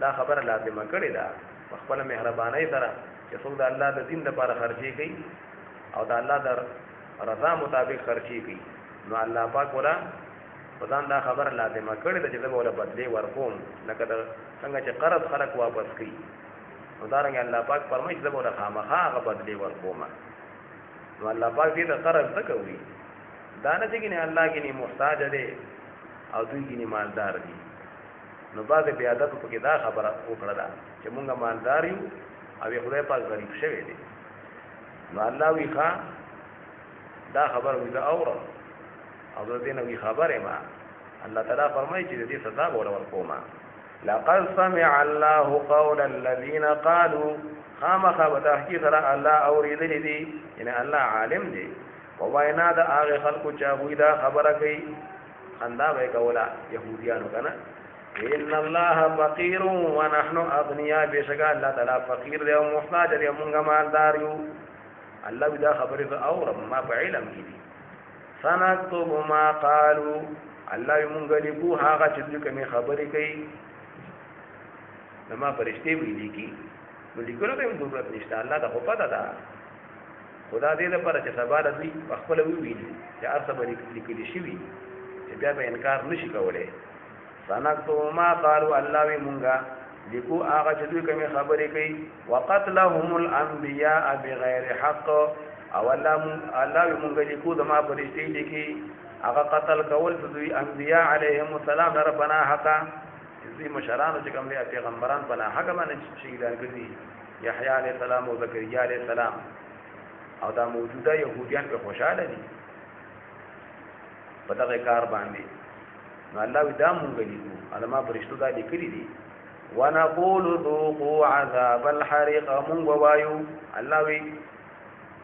دا خبره لازمه کړې ده خپل مهرباني سره چې څوک د الله د دین لپاره خرچي کوي او د الله د رضا مطابق خرچي کوي نو الله پاک ولا په ځان دا خبره لازمه کړې ده چې دا ولا بدلی ورکوم لکه څنګه چې قرض خلک واپس کوي نو دا رنګ الله پاک فرمایي چې ولا خامخا هغه بدلی ورکوم نو الله پاک دې د قرض وکوي دا نه چې نه الله کې نه محتاج دی او دوی کې نه مالدار دي نو بعد بیا د په کې دا خبره وکړه چې مونږه مالدار یو او خدای پاک غریب شوی دی نو الله وی ښا دا خبر وی دا اوره او دې نو وی خبره ما الله تعالی فرمایي چې دې سزا ورکوم لقد سمع الله قول الذين قالوا خامخ بتحقیق را الله اوریدلی دی یعنی الله عالم دی او وینا دا هغه خلکو چې وی دا خبره کوي خندا به کولا يهوديانو کنه ان الله فقير ونحن اغنياء بشکا الله تعالی فقیر دی او محتاج دی موږ مالدار یو الله دا خبره اور ما په علم کې دي سنكتب ما قالوا الله موږ لیکو هغه چې کومه خبره کوي نما فرشتي ویلي کی نو لیکلو ته هم ضرورت نشته الله ته خو پته ده خدا دې لپاره چې سبا د دوی خپل ویلي چې ارسه به لیکلي شي چې بیا به انکار نشي کولای سنكتب ما قالوا الله وی مونږه لیکو هغه چې دوی کومه خبرې کوي وقتلهم الانبیاء بغیر حق او الله وی مونږه لیکو د ما فرشتي لیکي هغه قتل کول د دوی انبیاء علیهم السلام ربنا حق دې مشرانو چې کوم دي پیغمبران په حق باندې شهیدان کړي یحیی علیه السلام او زکریا علیه السلام او دا موجوده يهوديان په خوشاله دي په دغه کار باندې نو الله دا مونږ لیکو علما فرشتو دا لیکلي دي ونقول ذوقوا عذاب الحريق مونږ وایو الله وی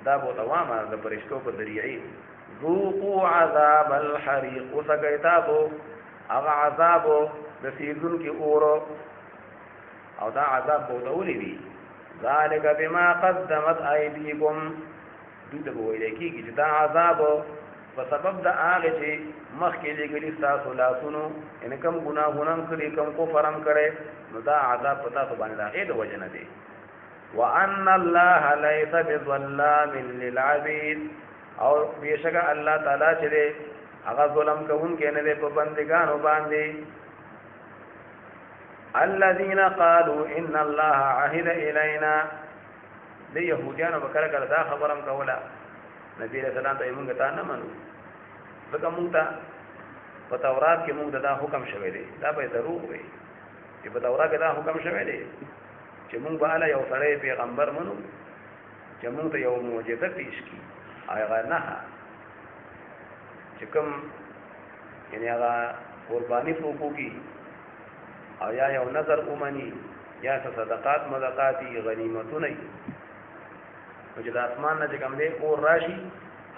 دا بو تمامه د فرشتو په ذریعه ذوقوا عذاب الحريق وسګیتابو هغه عذاب د سیدون کې اور او دا عذاب بو دولي دي ذالک بما قدمت ايديكم دې ته ویل کېږي چې دا عذاب په سبب د هغه چې مخکې لګلي تاسو لاسونو ان کوم ګناهونه کړی کوم کفر هم کړي نو دا عذاب پتا ته باندې راغی د وجه نه دی وان الله ليس بظلام للعبيد او بیشک الله تعالی چې هغه ظلم کوونکی نه دی په بندګانو باندې الذين قالوا ان الله عهد الينا د يهوديانو وکړه کړه دا خبرم کوله نبی رسول الله ته موږ ته نه منو ځکه موږ ته په تورات کې موږ دا حکم شوی دی دا به ضرور وي چې په تورات کې دا حکم شوی دی چې موږ به علی یو سره پیغمبر منو چې موږ ته یو معجزه پیش کی هغه نه چې کوم یعنی هغه قربانی فوقو کی او یا یو نظر اومنی یا صدقات مدقاتی غنیمتونه چې د اسمان نه کوم دی او راشي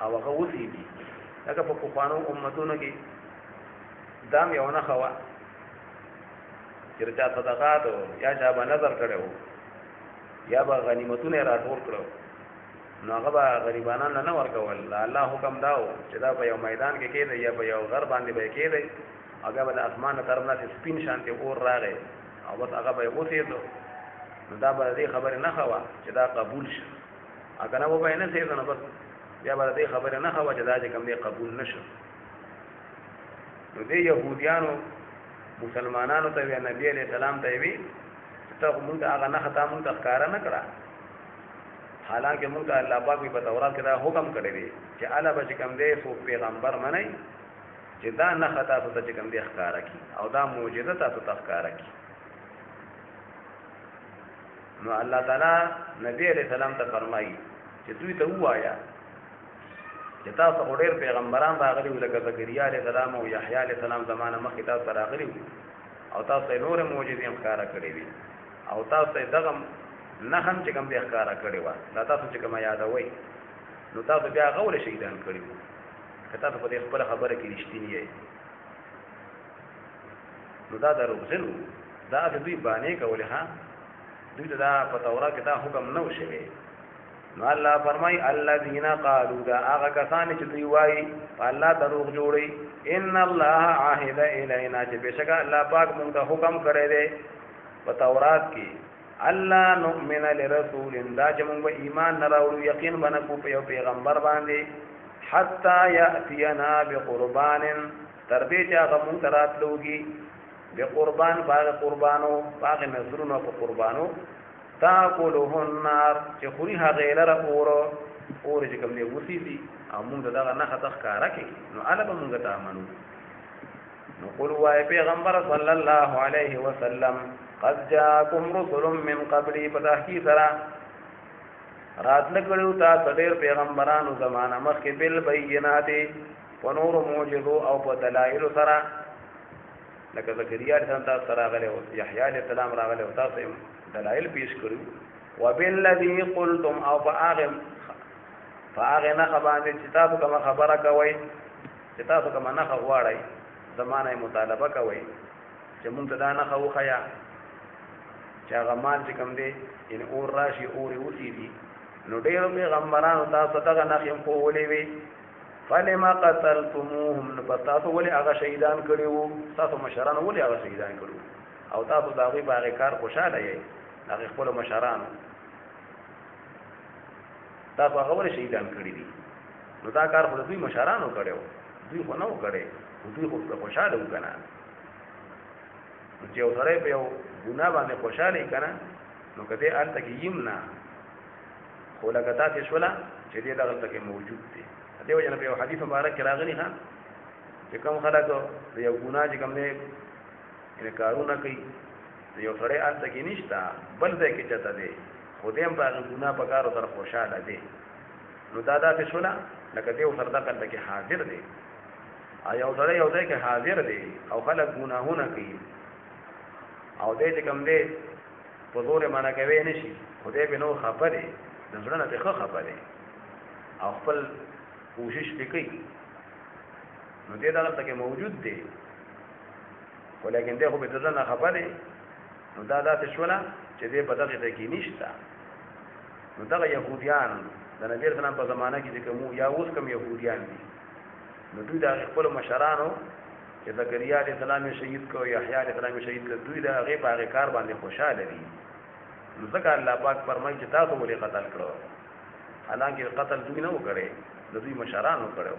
او هغه وسیږي لکه په پخوانو امتونو کې دام یو نه خوا چې چا صدقات یا چا به نظر کړو یا به غنیمتونه راټول کړو نو هغه به غریبانو نه ورکول الله حکم داو چې دا په یو میدان کې کېده یا په یو غر باندې به کېده هغه به د اسمان طرف نه سپین شانته اور راغی او بس هغه به وسیدو نو دا به دې خبره نه خوا چې دا قبول شي اګه نه وبای نه سیدنه بس بیا به دې خبره نه خوا چې دا کوم دې قبول نشو نو دې يهوديانو مسلمانانو ته نبی عليه السلام ته وی ته موږ هغه نه خطا موږ تذکر نه کړه حالانکه موږ الله پاک په تورات کې دا حکم کړی دی چې الا به کوم دې سو پیغمبر منئ چې دا نه خطا ته چې کوم دې ښکارا کی او دا معجزه تاسو ته ښکارا کی نو الله تعالی نبی علیہ السلام ته فرمایي چې دوی ته وایا چې تاسو ډېر پیغمبران راغلي وو لکه زکریا علیه السلام او یحیی علیه السلام زمانه مخکې تاسو راغلي وو او تاسو نور معجزې ښکارا کړې وي او تاسو دغه نه هم چې کوم دې ښکارا کړې و دا تاسو چې کوم یادوي نو تاسو بیا غول شهیدان کړی وو که تاسو په دې خپل خبره کې رښتینی یې نو دا دروغجن دا د دوی باندې کولې ها دوی ته دا په تورات کې دا حکم نه وشوي نو الله فرمای الذين قالوا دا هغه کسان چې دوی وایي الله دروغ جوړي ان الله عهد الینا چې بشکا الله پاک موږ ته حکم کړی دی په تورات کې الله نؤمن لرسول دا چې موږ ایمان نه راوړو یقین باندې په یو پیغمبر باندې حتا یاتینا بقربان تر دې چې هغه موږ راتلوږي بقربان باغ قربانو باغ نذرونو په قربانو تاکلوه النار چې خوري هغه لره اور چې کوم دی وسی دي او موږ دغه نه خطر کارا کوي نو الګ موږ ته امنو نو قول وای پیغمبر صلی الله علیه وسلم قد جاءكم رسل من قبل فتحقیق سرا راتل کړو تاسو ډېر پیغمبرانو زمانہ مخکې بل بینات په نور معجزو او په دلایل سره لکه زکریا علیه السلام سره راغله او یحیی علیه السلام راغله او تاسو دلائل پیش کړو وبالذي قلتم او فاغ نه خبره چې تاسو کوم خبره کوي چې تاسو کوم نه غواړئ زمانه مطالبه کوي چې مونږ ته دا نه خو خیا چې هغه مال چې کوم دی ان اور راشي اور وسی دي نو ډېر پیغمبرانو تاسو ته نه خیم کولې وي فلما قتلتموهم نبتاسو ولی هغه شهیدان کړي وو تاسو مشران ولی هغه شهیدان کړي او تاسو دا غي باغ کار خوشاله یې هغه خپل مشران تاسو هغه ولی شهیدان کړي دي نو دا کار خو دوی مشرانو کړو دوی خو نو کړي دوی خو خوشاله وکنه چې اوسره په یو ګناه باندې خوشاله کړه نو کته ان تک یمنا خو لګتا چې شولا چې دې دغه تک موجود دي دیو جن په حدیث مبارک راغلی ها چې کوم خلک یو ګناه چې کوم نه ان کارونه کوي یو سره ان تک نشتا بل ځای کې چته دي خو دې په ګناه په کارو سره خوشاله دي نو دا څه شولا لکه دیو سره دا کنده کې حاضر دي آیا سره یو ځای کې حاضر دي او خلک ګناهونه کوي او دې چې کوم دې په زور معنا کوي نشي خو دې به نو خبره د زړه نه ښه خبره او خپل کوشش وکړي نو دې دغه تک موجود دی ولیکن دغه به ځنه خبره نو دا داسې شولا چې دې په دغه کې نشته نو دغه يهوديان د نبی رسول الله په زمانه کې کوم یا اوس کوم يهوديان دي نو دوی د خپل مشرانو چې زکریا علیه السلام شهید کو یحیی علیه السلام شهید کو دوی د هغه په کار باندې خوشاله دي نو ځکه الله پاک فرمایي چې تاسو ولې قتل کړو حالانکه قتل دوی نه وکړي د دوی مشرانو کړو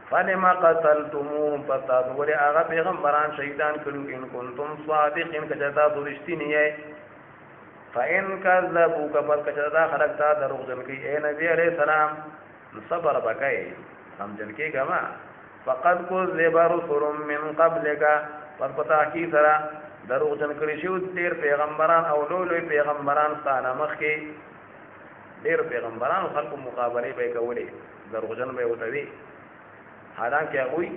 فلما قتلتموهم فتاسو ولې هغه پیغمبران شهیدان کړو ان کنتم صادقین کجا تاسو رښتینی یې فإن كذبوك فكذا خلقتا دروغجن کی اے نبی علیہ السلام صبر بکای سمجن کی گما فقد كذب رسل من قبلك پتا کی سرا دروغجن کړي شو ډیر پیغمبران او لوی پیغمبران ستانه مخکي ډیر پیغمبران خلکو مقابله به کولې دروغجن به وتوي حالانکه هغه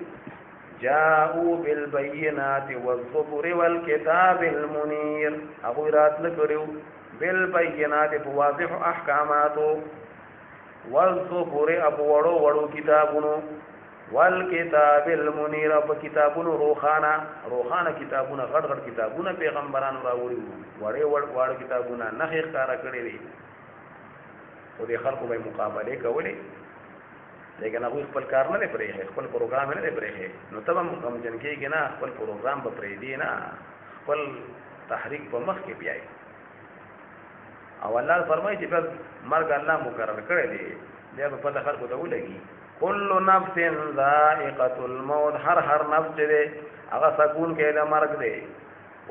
جاءوا بالبينات والزبر والكتاب المنير ابو رات لکړو بالبينات بواضح احکامات والزبر ابو وړو کتابونو والکتاب المنير ابو کتابونو روخانه کتابونه غړ کتابونه پیغمبرانو راوړي وړو کتابونه نه ښکارا کړی دي او د خلکو به مقابله کولې لیکن هغه خپل کار نه پرې خپل پروګرام نه پرې نو تمام کوم جن کې نه خپل پروګرام به پرې دی نه خپل تحریک په مخ کې بیاي او الله فرمایي چې بس مرګ الله مقرر کړی دی بیا په پته خلکو ته ولګي کل نفس ذائقه الموت هر نفس دې هغه سکون کې له مرګ دی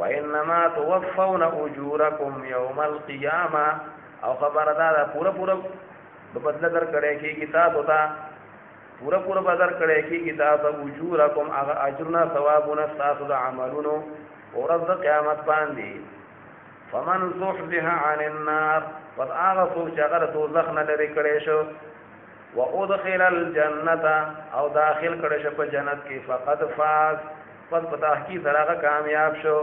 وانما توفون اجورکم یوم القیامه او خبردار پورا بدل در کړي کې کتاب ہوتا پورا بدل کړي کې کتاب اجورکم هغه اجرنا ثوابنا تاسو د عملونو ورځ قیامت باندې فمن زحزح عن النار پس هغه څوک چې هغه د دوزخ نه لرې کړی شو وادخل الجنه او داخل کړی شو په جنت کې فقد فاز پس په تحقیق سره هغه کامیاب شو.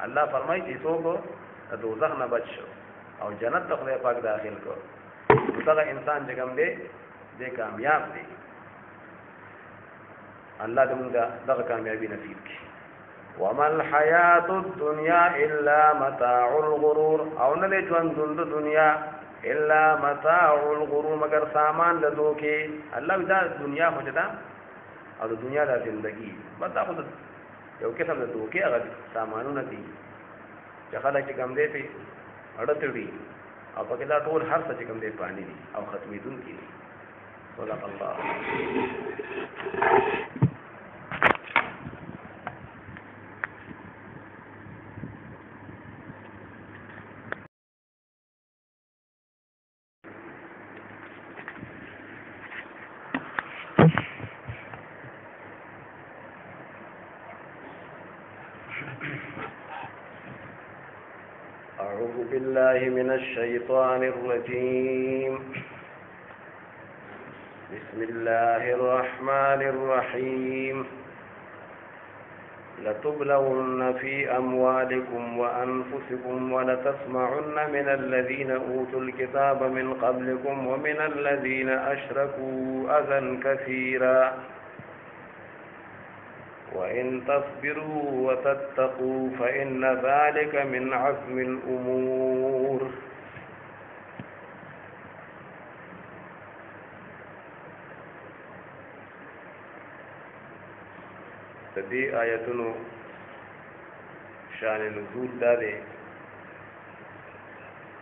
الله فرمایي چې څوک د دوزخ نه بچ شو او جنت ته خدای پاک داخل کو دغه انسان چې کوم دی دې کامیاب دی. الله دې موږ دغه کامیابی نصیب کړي. وما الحیات الدنیا الا متاع الغرور او نه ژوند د دنیا الا متاع الغرور مگر سامان د دوکي. الله دا دنیا مجدا او د دنیا د زندگی متا خو یو قسم د دوکي هغه سامانونه دي چې خلک کوم دی په اړتړي او پکې دا ټول هر څه چې کوم دی پانی دي او ختمېدونکي دي. صدق الله. أعوذ بالله من الشيطان الرجيم. بسم الله الرحمن الرحيم. لتبلون في أموالكم وأنفسكم ولتسمعن من الذين أوتوا الكتاب من قبلكم ومن الذين أشركوا أذى كثيرا وإن تصبروا وتتقوا فإن ذلك من عزم الأمور. تدي آياتنا شان نزول داده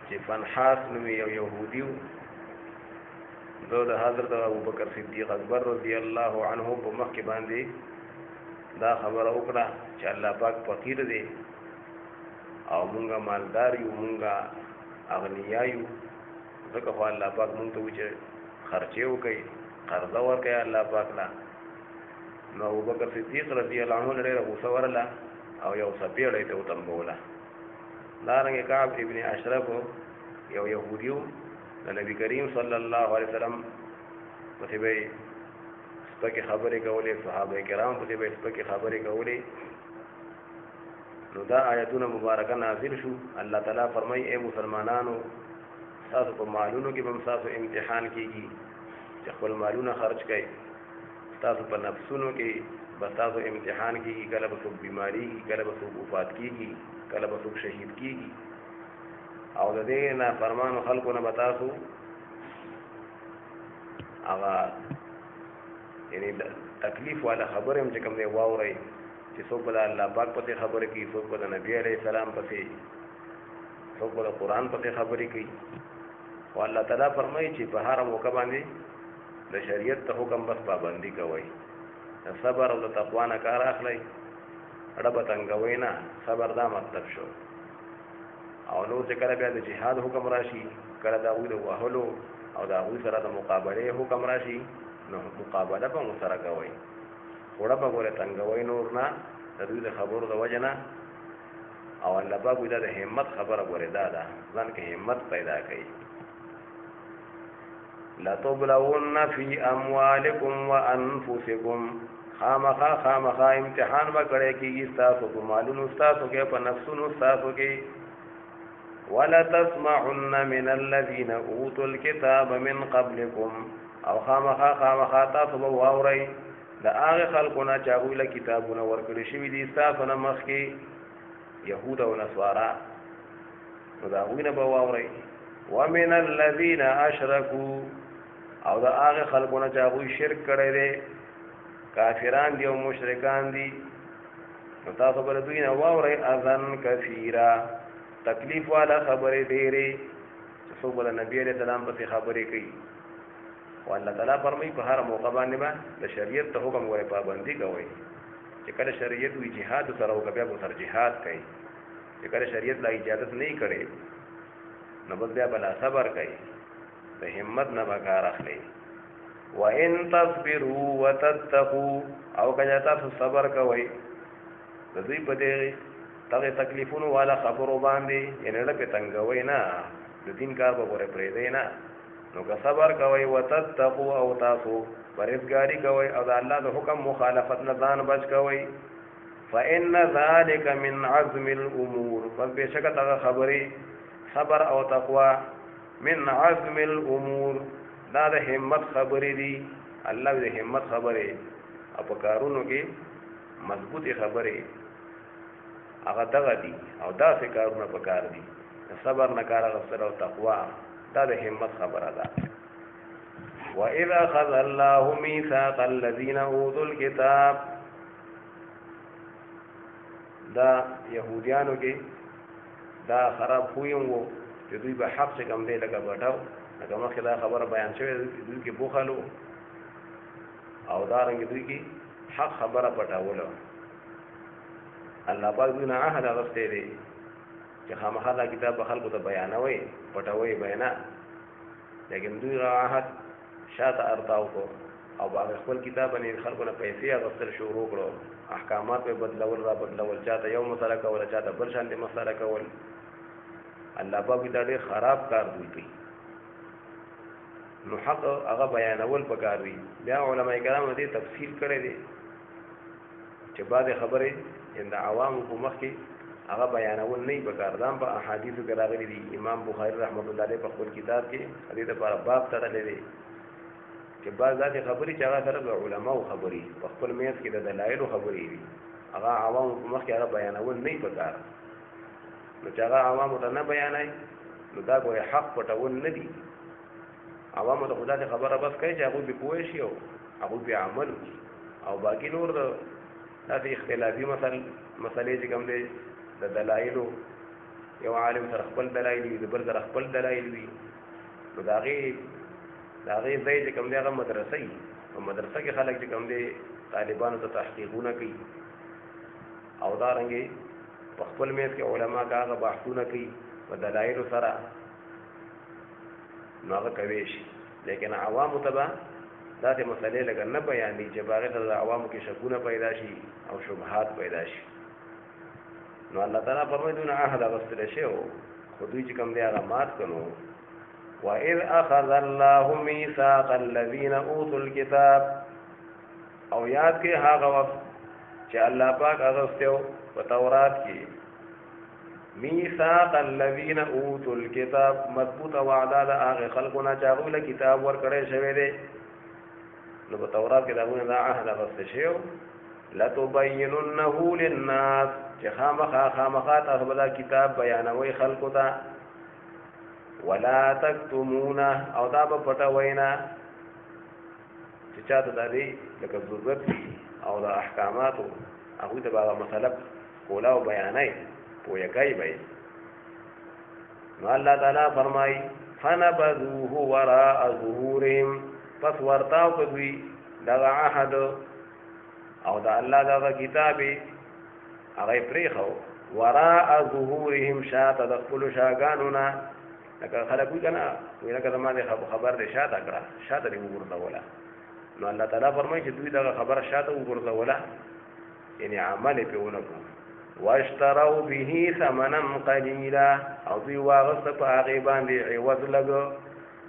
چې فنحاس نومي یو يهوديو دو د حضرت ابوبکر صدیق اکبر رضی الله عنه په مخ کې باندې دا خبره وکړه چې الله پاک فقیر دی او مونږه مالدار یو مونږه اغنیا یو ځکه خو الله پاک مونږ ته وچه خرچه وکړي قرضه ورکړي الله پاک لا. نو ابوبکر صدیق رضی الله عنه لري غوسه ورله او یو سپیړې ته وتمبوله. دارنګ کعب ابن اشرف یو يهودیو د نبی کریم صلی الله علیه وسلم په به سپکې خبرې کولې صحابه کرام په دې سپکې خبرې کولې. نو دا آیتونه مبارکه نازل شو. الله تعالی فرمایي اے مسلمانانو تاسو په مالونو کې به تاسو امتحان کیږي چې خپل مالونه خرج کړئ. تاسو په نفسونو کې به تاسو امتحان کیږي. کله به څوک بیماری کله به څوک وفات کیږي کله به څوک شهید کیږي او د دې نه فرمانو خلکو نه به تاسو هغه یعنی تکلیف والا خبره هم چې کوم دی واورئ چې څوک به د الله پاک پسې خبرې کوي څوک به د نبي علیه السلام پسې څوک به د قرآن پسې خبرې کوي. او الله تعالی فرمایي چې په هر موقع باندې د شریعت ته حکم بس پابندي کوئ. صبر او د تقوا نه کار اخلئ. اړه به تنګوئ نه. صبر دا مطلب شو. او نور چې کله بیا د جهاد حکم راشي کله د هغوی د وهلو او د هغوی سره د مقابلې حکم راشي نو مقابله به مو سره کوئ. خوړه به ګورې تنګوئ نور نه د دوی د خبرو د وجه نه. او الله پاک دا د همت خبره ګورې دا ده ځان کې همت پیدا کوي. لتبلون فی اموالکم وانفسکم خامخا امتحان به کړی کېږي ستاسو په مالونو ستاسو کې په نفسونو ستاسو کې. ولتسمعن من الذین اوتوا الکتاب من قبلکم او خامخا تاسو به واورئ د هغه خلکو نه چې هغوی له کتابونه ورکړي شوي دي ستاسو نه مخکې یهود او نصارا. نو د هغوی نه به واورئ. ومن الذین اشرکوا او د هغه خلکو نه چې هغوی شرک کړی دی کافران دي او مشرکان دي نو تاسو به د دوی نه واورئ اذن کثیرا تکلیف والا خبرې ډېرې چې څوک به د نبي علیه السلام پسې خبرې کوي. او الله تعالی فرمایي په هر موقع باندې به د شریعت ته حکم ورې پابندي کوئ. چې کله شریعت وي جهاد سره وکړه بیا به سره جهاد کوي. چې کله شریعت لا اجازت نه کړي نو بس بیا بلا صبر کوي. د همت نه به کار اخلي. وَإِن تَصْبِرُوا وَتَتَّقُوا او که تاسو صبر کوئ د دوی په دې دغه تکلیفونو والا خبرو باندې یعنی ډېر په تنګوي نه د دین کار به ګوره پرېږدئ نه. نو که صبر کوئ وتتقوا او تاسو پرهیزګاري کوئ او د الله د حکم مخالفت نه ځان بچ کوئ فإن ذلك من عزم الأمور پس بېشکه دغه خبرې صبر او تقوا من عزم الأمور دا د همت خبرې دي. الله د همت خبرې او په کارونو کې مضبوطې خبرې هغه دغه دي او داسې کارونه په کار دي. صبر نه کار اخیستل او تقوا دا د همت خبره ده. وَإِذْ أَخَذَ اللَّهُ مِيثَاقَ الَّذِينَ أُوتُوا الْكِتَابَ دا يهوديانو کې دا خراب خویم وو چې دوی به حق څخه کم دی لکه بټاو لکه مخکې دا خبره بیان شوې دوی کې بوخلو او دا رنګ دوی کې حق خبره پټاوله. الله پاک دوی نه عهد اغوستی دی چې خامخا دا کتاب به خلکو ته بیانوي پټوي بیانه، لیکن دوی را عهد شاته ارتاو کو او باغ خپل کتاب باندې خلکو نه پیسې اغوستل شروع کړو، احکامات په بدلول را بدلول، چاته یو مسله کول چاته بل شان دي مسله کول. الله پاک دا ډېر خراب کار دوی کوي. نو حق هغه بیانول پکاروي. بیا علماء کرام دې تفصیل کړی دی چې بعد خبرې د عوامو په مخ کې هغه بیانول نه پکار. دا په احادیثو کې راغلي دي. امام بخاری رحمۃ اللہ علیہ په خپل کتاب کې دې لپاره باب تړلی دی چې بعض ذاتي خبرې چې هغه سره د علماو خبرې په خپل میز کې د دلایلو خبرې دي هغه عوامو په مخ کې هغه بیانول نه پکار. نو چې هغه عوامو ته نه بیانای نو دا ګوره حق پټول نه دي. عوامو ته خدا ته خبره بس کوي چې هغه به پوه شي او هغه به عمل او باقي نور د اختلافي مسلې چې کوم دي د دلایلو یو عالم سره خپل دلایل وي د بل سره خپل دلایل وي نو دا غي ځای چې کوم دی هغه مدرسه وي او مدرسه کې خلک چې کوم دی طالبانو ته تحقیقونه کوي او دا رنګې په خپل میز کې علما هغه بحثونه کوي په دلایلو سره نو هغه کوي شي. لیکن عوامو ته به داسې مسلې لکه نه بیانې چې باغې ته د عوامو کې شکونه پیدا شي او شبهات پیدا شي. نو الله تعالی فرمایي دونه عهد اغوستلی شی و خو دوی چې کوم دی هغه مات کړو. وَإِذْ أَخَذَ اللَّهُ مِيثَاقَ الَّذِينَ أُوتُوا الْكِتَابَ او یاد کې هغه وخت چې الله پاک اغوستیو په تورات کې میثاق الذین اوتوا الکتاب مضبوط وعده د هغه خلقونه چې هغه له کتاب ورکړی شوی دی. نو په تورات کې داونه دا عهد اغوستی شوی لتبیننه للناس چې خامخا تاسو به دا کتاب بیانوي خلقو ته ولا تکتمونه او دا به پټوئ نه چې چاته دا دی لکه ضرورت او د احکاماتو هغوی ته به هغه مسله کوله او بیانوي پویه کوي به. نو الله تعالی فرمایي فنبذوه وراء ظهورهم پس ورتاو که دوی دغه عهد او د الله دغه کتاب هغه یې پرېښو وراء ظهورهم شاته د خپلو شاګانو نه لکه خلک وي که نه وایي لکه زما دې خبر دې شاته کړه شاته دې وګرځوله. نو الله تعالی فرمایي چې دوی دغه خبره شاته وګرځوله یعنې عمل یې پرې ونه کړو. واشتروا به ثمنا قلیلا او دوی واغسته په هغې باندې عوض لګو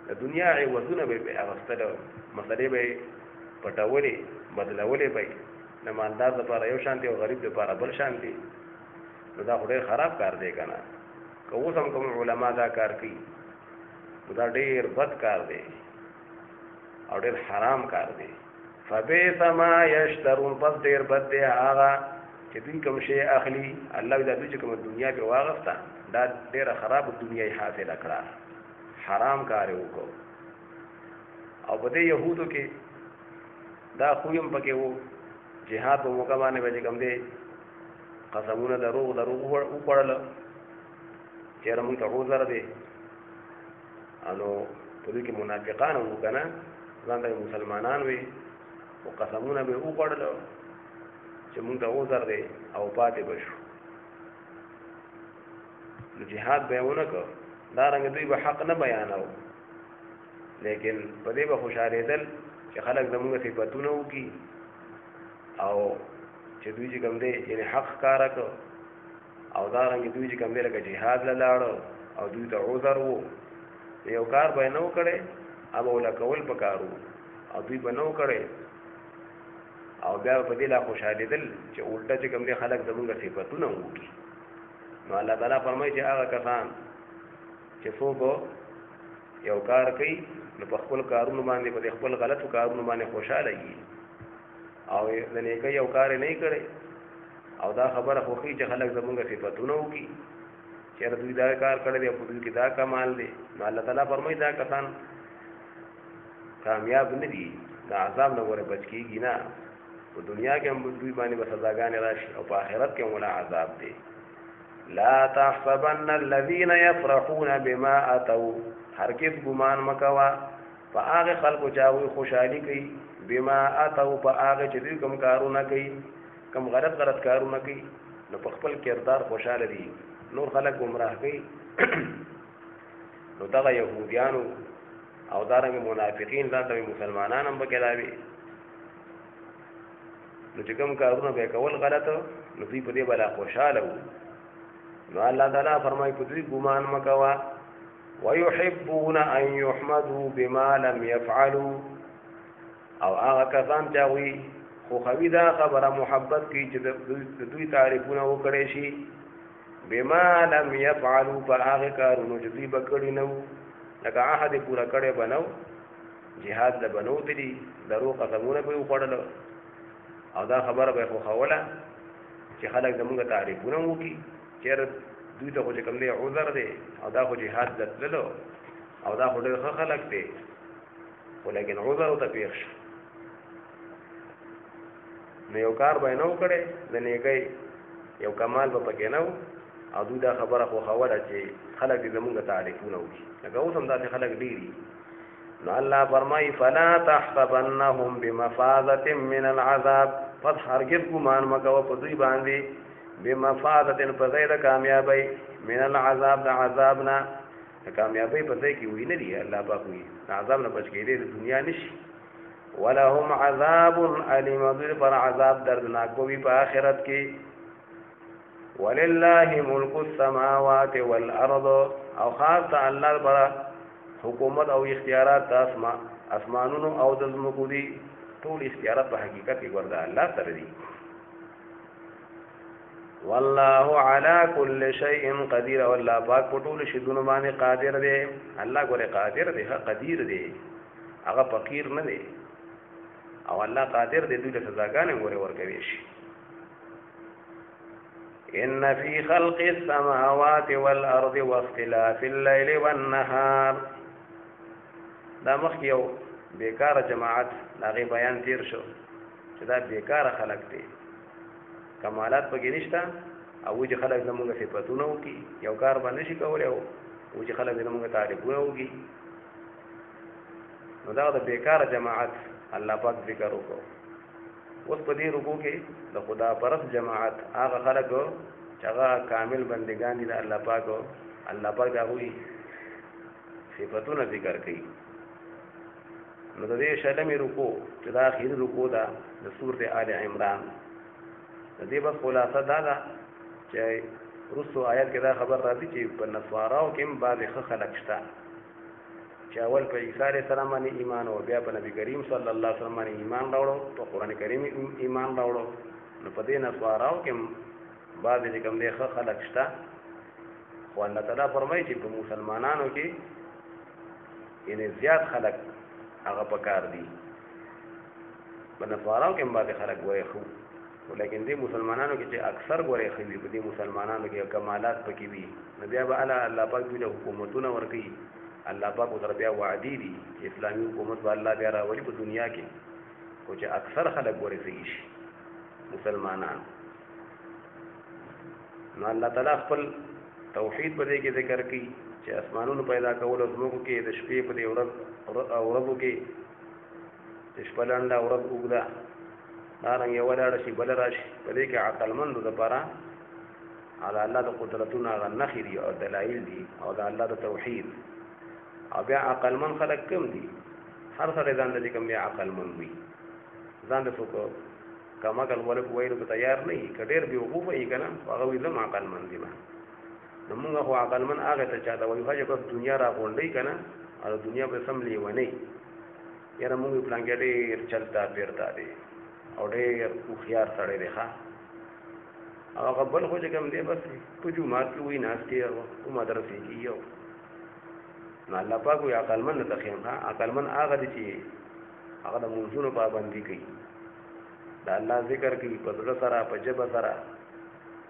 د دنیا عوضونه به یې اغوستله مسلې به یې پټولې بدلولې به یې د مالدار دپاره یو شان دي او غریب دپاره بل شان دي. نو دا خو ډېر خراب کار دی که نه. که اوس هم کوم علما دا کار کوي نو دا ډېر بد کار دی او ډېر حرام کار دی. فبئس ما یشترون پس ډېر بد دی هغه چې دوی کوم شی اخلي الله دا دوی چې کوم دنیا پې واغسته دا ډېره خراب دنیا یې حاصله کړه حرام کار یې وکړو. او په دې یهودو کې دا خوی هم پکې و جهاد په موقع باندې به چې کوم دی قسمونه دروغ وخوړله چېرې مونږ ته عذر دی نو په دوی کې منافقان هم وو که نه ځان ته مسلمانان وي خو قسمونه به یې وخوړله چې مونږ ته عذر دی او پاتې به شو. نو جهاد به یې ونه کړ. دارنګه دوی به حق نه بیانو لیکن په دې به خوشحالېدل چې خلک زمونږ صفتونه وکړي او چې دوی چې کوم دی یعنې حق ښکاره کړ او دارنګې دوی چې کوم دی لکه جهاد له لاړه او دوی ته عذر وو یو کار به نو کړي اب ولا کول پکارو او دوی به نو کړي او بیا په دې لا خوشاله دل چې الټا چې کوم دي خلک زمونږ صفاتونه وکړي نو الله تعالی فرمایي چې هغه کسان چې څوک یو کار کوي نو په خپل کارونو باندې په خپل غلطو کارونو باندې خوشاله وي او د نیکي یو کار نه کړي او دا خبره خوخي چې خلک زمونږ صفاتونه وکړي چې دوی دا کار کړی دی په دوی کې دا کمال دی نو الله تعالی فرمایي دا کسان کامیاب نه دي دا عذاب نه ور بچ کیږي نه په دنیا کې هم دوی باندې به سزاګانې راشي او په آخرت کې هم عذاب دی لا تحسبن الذين يفرحون بما اتوا هرگز ګمان مکوا په هغه خلکو چاوي خوشحالي کوي بما اتوا په هغه چې دوی کوم کارونه کوي کوم غلط کارونه کوي نو په خپل کردار خوشاله دي نور خلک گمراه کوي نو دا يهوديانو او دارنګ منافقین ځانته مسلمانان هم بکلاوي نو چې کوم کارونه به کول غلط نو دوی په دې بلا خوشاله وو نو الله تعالی فرمایي په دوی ګمان مکوا ويحبون ان يحمدوا بما لم يفعلوا او هغه کسان چې وي خو خوي دا خبره محبت کی چې دوی تعریفونه وکړي شي بما لم يفعلوا فهغه کارونه چې دوی بکړي نو لکه عهد پورا کړي بنو jihad د بنو دي درو قسمونه به وکړل او دا خبره به خو خوله چې خلک زموږ تعریفونه وکړي چې دوی ته خو کوم دی عذر دی او دا خو jihad دتللو او دا خو ډېر خلک دی ولیکن عذر ته پیښ نو یو کار به نو کړي د نیکي یو کمال به پکې نو او دوی دا خبره خو خوله چې خلک زموږ تعریفونه وکړي لکه اوس هم داسې خلک ډېري نو الله فرمایي فلا تحسبنهم بمفازة من العذاب پس هرگز ګمان مکوه په دوی باندې بمفازة په ځای د کامیابی من العذاب د عذاب نه د کامیابی په ځای کې وي نه دي الله پاک وي د عذاب نه بچ کېدی د دنیا نشي ولهم عذاب علیم دوی پر عذاب دردناک وي په آخرت کې ولله ملک السماوات والارض او خاص الله پر حکومت او اختیارات د اسمانونو او د ځمکو دي ټول اختیارات په حقیقت کې ورته الله سره دي والله على كل شيء قدير والله پاک په ټول شیونو باندې قادر دی الله ګوره قادر دی قدیر دی هغه فقیر نه دی او الله قادر دی دوی ته سزاګانې ګوره ورکوي شي ان في خلق السماوات والارض واختلاف الليل والنهار دا مخ یو بیکار جماعت هغه بیان تیر شو چې دا بیکار خلق دي کمالات پکې نشته او چې خلک زموږ صفاتونه وکي یو کار باندې شي کولای او چې خلک زموږ تعریفونه وکي نو دا د بیکار جماعت الله پاک ذکر وکړو اوس په دې رکوع کې د خدا پرست جماعت هغه خلک چې هغه کامل بندگان دي د الله پاک دا وی صفاتونه ذکر کوي نو د دې شلمې رکوع چې دا اخیری رکوع ده د سورته آل عمران د دې بس خلاصه دا ده چې رسو آیات کې دا خبر راځي چې په نصاراو کې هم بعضې ښه خلک شته چې اول په عیسی علیه السلام باندې ایمان او بیا په نبی کریم صلی الله علیه وسلم باندې ایمان راوړو په قرآن کریم ایمان راوړو نو په دې نصاراو کې بعضې چې کوم دی ښه خلک شته خو الله تعالی فرمایي چې په مسلمانانو کې یعنې زیات خلک هغه پکار دي په نصاراو کې هم بعضې خلک وایي خو ولیکن دې مسلمانانو کې چې اکثر ګورې خوي په دې مسلمانانو کې کمالات پکې وي نو بیا به الله پاک دوی له حکومتونه ورکوي الله پاک ورته بیا وعدې دي چې اسلامي حکومت به الله بیا راولي په دنیا کې خو چې اکثر خلک ګورې صحیح شي مسلمانان نو الله تعالی خپل توحید په دې کې ذکر کوي چې اسمانونو پیدا کول او ځمکو کې د شپې په دې ورځو کې د شپه لنډه ورځ اوږده دارنګ یو ولاړ شي بل راشي په دې کې عقلمندو دپاره د الله د قدرتونو هغه نښې دي او دلایل دي او د الله د توحید او بیا عقلمند خلک کم دي هر سړی ځان ته کوم بیا عقلمند وي ځان ته څوک کم عقل ولک ویلو ته تیار نه وي که ډېر بېوقوفه وي که نه هغه وایي زه عقلمند یم نو موږ خو عقلمن هغه ته چاته وایو چې بس دنیا را غونډي کنه او دنیا به سم لیونی یاره موږ پلان کې ډېر چلتا پیرتا دی او ډېر هوښیار سړی دی ښه هغه بل خو چې کوم دی بس په جومات کې وایي ناستې او مدرسې کې یو نو الله پاک وایي عقلمن ته ښیم ښه عقلمن هغه دی چې هغه د مونځونو پابندي کوي د الله ذکر کوي په زړه سره په ژبه سره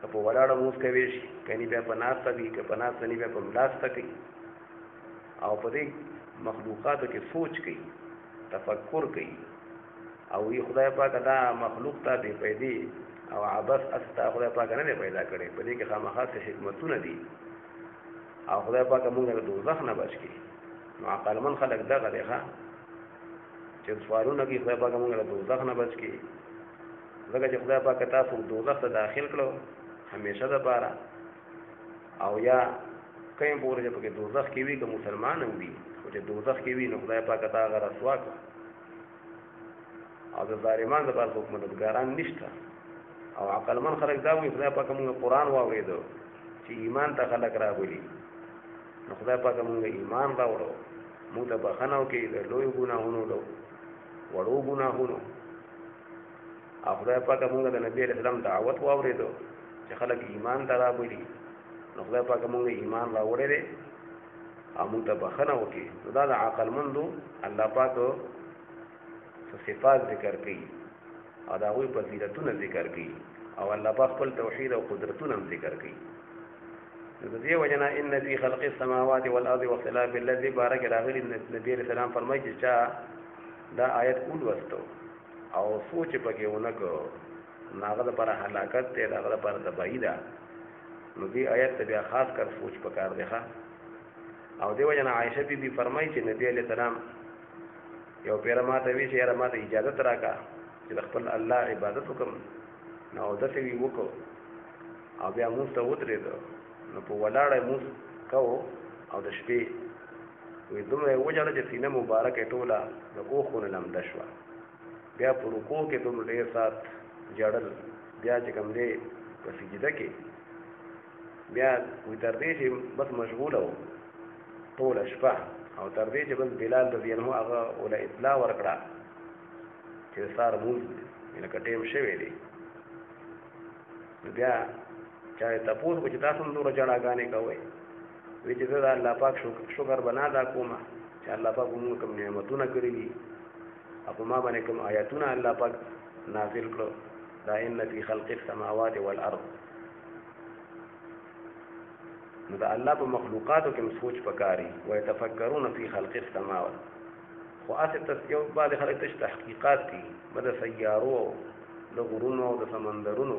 که په ولاړه مونځ کوي شي کني بیا په ناسته کوي که په ناسته نه بیا په ملاسته کوي او په دې مخلوقاتو کې سوچ کوي تفکر کوي او وی خدای پاک دا مخلوق ته دی پیدا او عبث استا خدای پاک نه پیدا کړي په دې کې خامخا حکمتونه دي او خدای پاک موږ له دوزخ نه بچ کړي نو عقلمن خلک دغه دی ښه چې سوالونه کوي خدای پاک موږ له دوزخ نه بچ کړي ځکه چې خدای پاک تاسو دوزخ ته داخل کړو همیشه د پاره او یا کئ پورې چې په دوزخ کې وي که مسلمان هم وي خو چې دوزخ کې وي نو خدای پاک ته هغه رسوا کړه او د ظالمان د پاره څوک مددګاران نشته او عقلمن خلک دا وایي خدای پاک موږ قرآن واورېدو چې ایمان ته خلک راغلي نو خدای پاک موږ ایمان راوړو موږ ته بخښنه وکړي د لویو ګناهونو د وړو ګناهونو او خدای پاک موږ د نبی علیه السلام دعوت واورېدو چې خلک ایمان ته راغلي نو خدای پاک موږ ایمان راوړی دی او موږ ته بخښنه وکړي نو دا د عقلمندو الله پاک صفات ذکر کوي او د هغوی فضیلتونه ذکر کوي او الله پاک خپل توحید او قدرتونه هم ذکر کوي نو د دې وجه نه ان فی خلق السماوات والارض واختلاف الليل بارک راغلی نبی علیہ السلام فرمایي چې چا دا آیت ولوستو او سوچ پکې ونکړو ناغه لپاره هلاکت دی هغه لپاره تباہی ده نو دې آیت ته بیا خاص کر سوچ پکار دی او دې وجه نه عائشہ بی فرمایي چې نبی علیہ السلام یو پیر ماته وی چې یاره ماته اجازه راکا چې خپل الله عبادت وکم نو دته وی وکړو او بیا موږ ته ودرېدو نو په ولاړه موږ کوو او د شپې وې دومره وجاړه چې سینه مبارکه ټوله د اوخونه لمده شوه بیا په رکوع کې دومره ډېر سات جړل بیا چې کوم دی په سجده کې بیا وې تر دې چې بس مشغوله و ټوله شپه او تر دې چې بس بلال رضی الله هغه ولا اطلاع ورکړه چې سار موږ لکه ټیم شوی دی بیا چاہے تپوس کو چې تاسو هم دومره جړاګانې کوئ وی چې زه د الله پاک شکر بنا ادا کوم چې الله پاک موږ کوم نعمتونه کړي دي او په ما باندې کوم آیاتونه الله پاک نازل کړو دا ان فی خلق السماوات والارض نو دا الله په مخلوقاتو کې سوچ پکاري ويتفکرون فی خلق السماوات خو اساس یو بعض خلک ته تحقیقات کوي مده سیارو د غرونو او د سمندرونو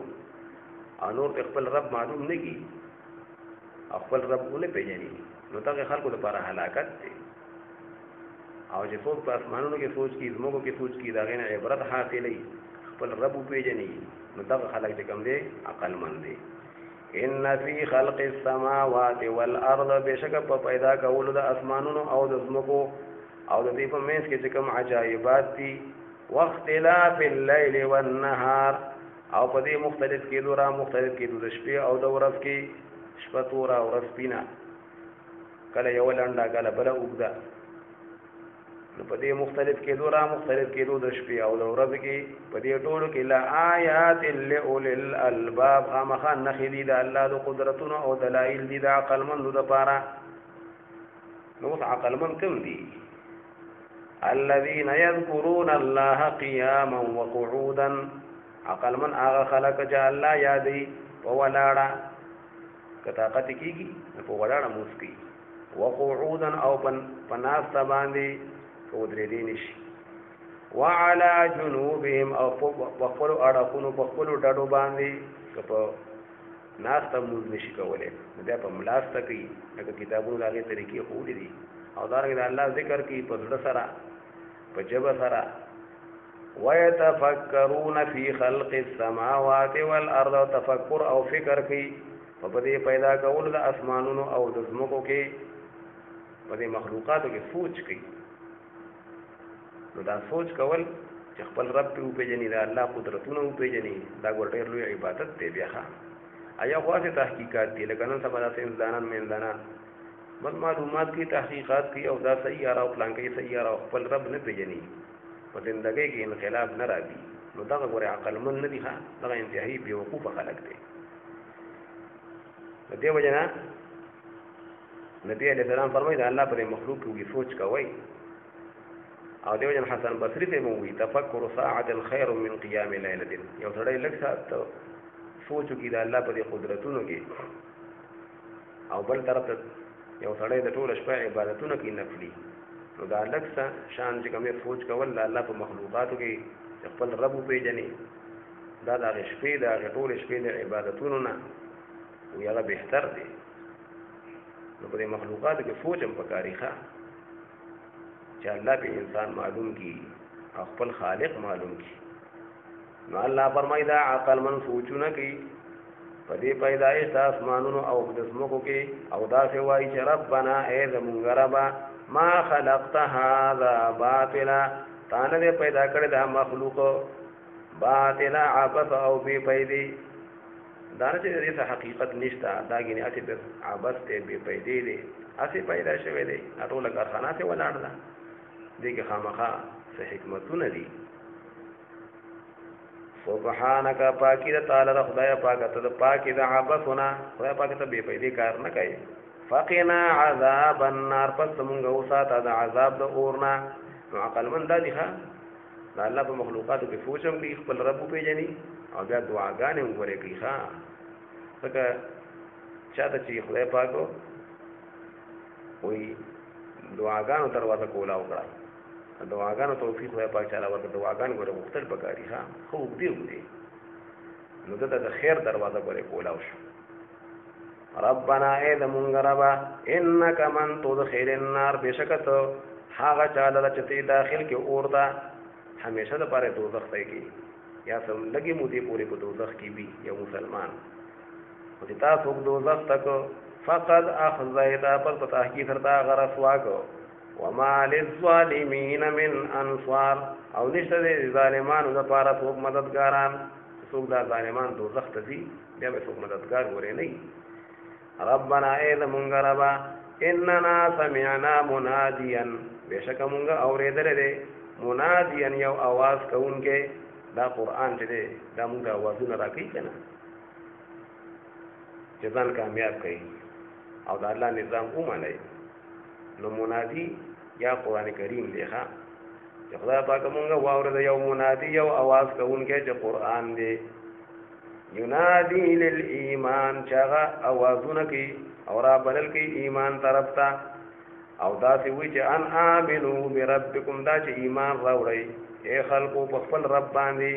انور خپل رب معلوم نه کی خپل رب ونه پیژني نو دا خلکو لپاره هلاکت دی او چې څوک په اسمانونو کې سوچ کی زموږ کې سوچ کی دا غینه عبرت حاصلې خپل رب پیژني نو دا خلک چې کوم دی عقل مند دی ان فی خلق السماوات والارض بشک په پیدا کولو د اسمانونو او د زمکو او د دې په منځ کې چې کوم عجایبات دي واختلاف الليل والنهار او په دې مختلف کېدو را مختلف کېدو د شپې او د ورځ کې شپه توره او ورځ سپینه کله یو لنډه کله بله اوږده نو په دې مختلف کېدو را مختلف کېدو د شپې او د ورځ کې په دې ټولو کې لآیات لأولی الالباب خامخا نښې دي د الله د قدرتونو او دلایل دي د عقلمندو دپاره نو اوس عقلمند کوم دي الذين يذكرون الله قياما وقعودا عقلمن هغه خلق چې الله یادې په ولاړه کطاقت کېږي په ولاړه موسکی وقعودا او پناسته باندې ودرېدې نشي وعلى جنوبهم او په خپلو اړخونو په خپلو ډډو باندې که په ناسته مونځ نشي کولی نو بیا په ملاسته کوي لکه کتابونو د هغې طریقې ښودې دي او دارنګه د الله ذکر کوي په زړه سره په ژبه سره ويتفکرون فی خلق السماوات والارض تفکر او فکر کوي په دې پیدا کولو د اسمانونو او د ځمکو کې په دې مخلوقاتو کې سوچ کوي نو دا سوچ کول چې خپل رب په وپېژني د الله قدرتونه وپېژني دا ډېر لوی عبادت دی بیا آیا خاصه تحقیقات دي لکه نن سبا د انسانان میندانان بس معلومات کی تحقیقات کی او دا سیاره او پلان کې سیاره او خپل رب نه پیژني په زندګۍ کې انقلاب نه راځي نو دا غوړي عقل من نه دي ها دا انتهایی بیوقوف خلق دي د دې وجنه نبی علیہ السلام فرمایي دا الله پر مخلوق کې سوچ کوي او دیو جن حسن بصری ته مو وی تفکر ساعه خیر من قیام لیله یو سړی لږ ساعت سوچو کې دا الله په قدرتونو کې او بل طرف ته یو سړی د ټول شپه عبادتونو کې نفلی نو دا لږ شان چې کومه سوچ کول الله په مخلوقاتو کې خپل رب پیژني دا د شپې د ټول شپې د عبادتونو نه وی هغه بهتر دی نو په مخلوقاتو کې سوچ هم پکاري ښه چې الله به انسان معلوم کی او خپل خالق معلوم کی نو الله فرمایي دا عقل من سوچونه کی په دې پیدایش د اسمانونو او د زمکو کې او دا څه وایي چې ربنا ای زمونږ ربا ما خلقت هذا باطلا تانه دې پیدا کړی دا مخلوق باطلا عبث او بی پیدي دا نه چې دې حقیقت نشته دا غني اته د عبث ته بی پیدي دي اته پیدا شوی دی ټول کارخانه ته ولاړ ده دې کې خامخا څه حکمتونه دي سبحانك پاکی د تعالی د خدای پاک ته د پاکی د عبثنا خدای پاک ته بے پیدي کار نه کوي فقنا عذاب النار پس موږ اوساته د عذاب د اورنا نو عقل من د دي ها د الله په مخلوقاتو کې فوجم کې خپل رب پیژني او بیا دعاګانې وګوري کوي ها ځکه چاته چې خدای پاکو وي دعاګانو دروازه کولا وکړه دعاګانو توفیق خدای پاک تعالی ورته دعاګان غوړي مختلف پکاري ها خو دې نو دته د خیر دروازه غوړي کولا وشو ربنا اذ منغربا انك من تدخل النار بشکت هاغه چاله چې داخل کې اوردا همیشه د پاره دوزخ ته کې یا سم لګي مو دې پوری په دوزخ کې وي یو مسلمان او چې تاسو دوزخ تک فقد اخذیت پر تحقیق کرتا غرس واکو وما للظالمین من انصار او نشته د ظالمانو لپاره څوک مددګاران څوک دا ظالمان دوزخ ته دي بیا به څوک مددګار ورې نه ربنا اذ منغربا اننا سمعنا مناديا بشک مونږ اورېدل دي مناديا یو आवाज کوونکې دا قران چې دی دا مونږ आवाजونه راکې کنه چې ځان کامیاب کړي او دا الله نظام ومني نو منادي یا قران کریم دی ښا چې خدای پاک مونږ واورد یو منادي یو आवाज کوونکې چې قران دی ینادی للایمان چاغه आवाजونه کوي او را بلل کوي ایمان طرف ته او دا سی وی چې ان امنو بربکم دا چې ایمان راوړی اے خلقو په خپل رب باندې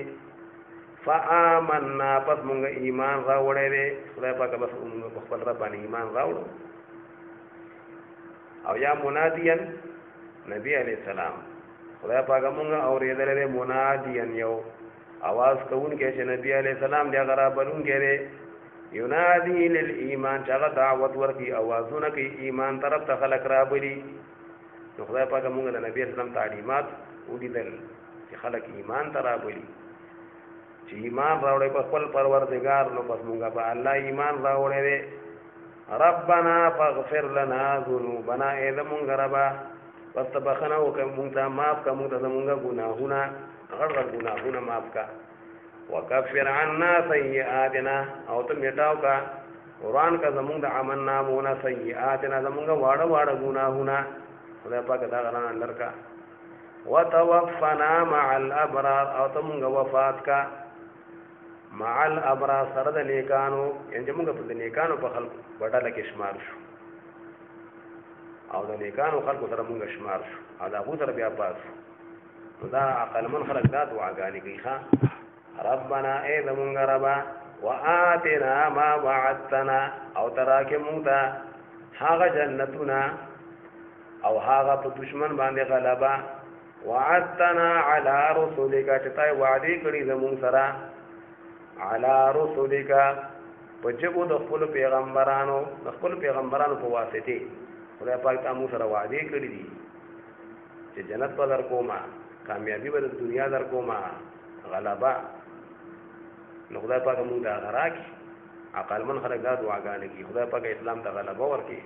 فآمنا پس مونږ ایمان راوړی دی خدای پاک بس مونږ په خپل رب باندې ایمان راوړو او یا منادیان نبی علیہ السلام خدای پاک مونږ اورېدل دی منادیان یو आवाज کوون کې چې نبی علیہ السلام دی غرا بلون کې ینادی للایمان چې دعوت ورکی आवाजونه کوي ایمان طرف ته خلق را بلی نو خدای پاک مونږ د نبی اسلام تعلیمات وګیدل چې خلق ایمان ته را بلی چې ایمان راوړي په خپل پروردگار نو پس مونږه په الله ایمان راوړي ربنا فاغفر لنا ذنوبنا اذا مونږ ربا پس تبخنه وکم مونږ ته معاف کوم ته مونږه ګناهونه غړ ګناهونه معاف کا وکفر عنا سیئاتنا او ته میټاو کا قران کا زمونږ د عمل نامونه سیئاتنا زمونږ واړه واړه ګناهونه خدای پاک دا غنا لرکا وتوفنا مع الابرار او ته مونږ وفات کا مع الابرار سره د نیکانو یعنی مونږ په نیکانو په خلق وډاله کې شمار شو او د نیکانو خلق سره مونږ شمار شو او دا هو سره بیا پاس دا عقل من خلق دا دعاګانې کوي ښا ربنا اذ منغربا وآتنا ما وعدتنا او تراکه مونږ هغه جنتونه او هغه په دشمن باندې غلبا وعدتنا على رسولك چې تای وعده کړی زمون سره على رسولك په جبو د خپل پیغمبرانو په واسطه خدای پاک ته مو سره وعده کړی دي چې جنت په در کومه کامیابی به د دنیا در کومه غلبا نو خدای پاک مونږ دا غراکي عقل من خلق دا دعاګانې کوي خدای پاک اسلام ته غلبه ورکړي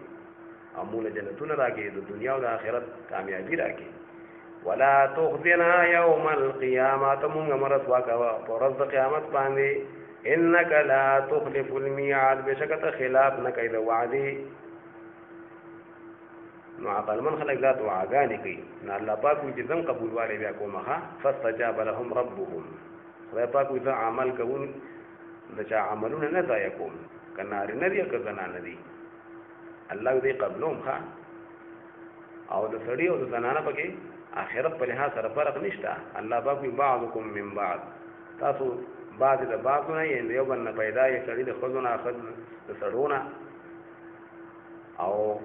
او موږ جنتونه راکړي د دنیا او د آخرت کامیابی راکړي ولا تخزنا يوم القيامه تمون مرت واکوا پرز د قیامت باندې انك لا تخلف الميعاد بشکته خلاف نه کوي د وعده نو عقل من خلق دا دعاګانې کوي نو الله پاک چې زم قبول والے بیا کومه فاستجاب لهم ربهم خدای پاک وي دا عمل کوون د چا عملونه نه ضایع کوم کنار نه دی که زنا نه دی الله دې قبلهم ښه او د سړی او د زنانه پکې آخرت په لحاظ سره فرق نشته الله پاک وي بعضکم من بعض تاسو بعض د بعضونه یې یو بل نه پیدا یې سړی د ښځو نه ښځ د سړو نه او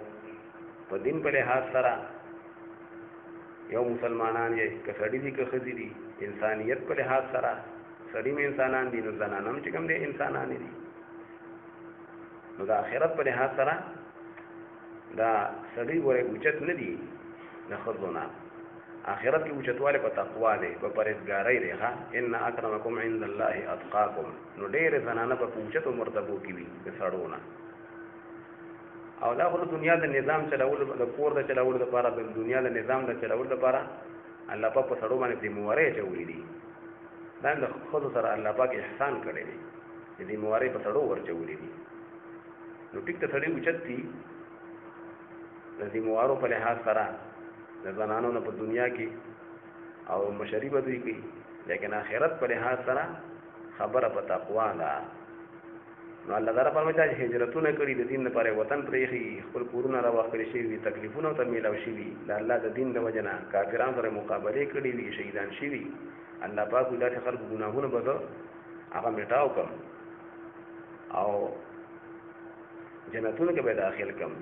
په دین په لحاظ سره یو مسلمانان یې که سړي دي که ښځې دي انسانیت په لحاظ سره سړي مې انسانان دي نو زنان هم چې کوم دی انسانان دي نو د آخرت په لحاظ سره دا سړي ورې اوچت نه دي د ښځو نه آخرت کې اوچتوالی په تقوا دی په پرهیزګارۍ دی ښه ان اکرمکم عند الله اتقاکم نو ډېرې زنانه په اوچتو مرتبو کې وي د سړو نه او دا خو د دنیا د نظام چلولو د کور د چلولو لپاره د دنیا د نظام د چلولو لپاره الله پاک په سړو باندې ذمہوارۍ اچولې دي دا د ښځو سره الله پاک احسان کړی دی چې ذمہوارۍ په سړو ورچولې دي نو ټیک ته سړی اوچت دي د ذمہوارو په لحاظ سره د زنانو نه په دنیا کې او مشري به دوی کوي لیکن آخرت په لحاظ سره خبره په تقوا ده نو الله تعالی فرمایي چې هجرتونه کړي د دین لپاره وطن پرېږي خپل کورونه راواخلي شي تکلیفونه ته میلاو شي د الله د دین د وجنه کافرانو سره مقابله کړي وي شهیدان شي الله پاک دې خلق ګناهونه به هغه میټاو کم او جنتونه کې به داخل کم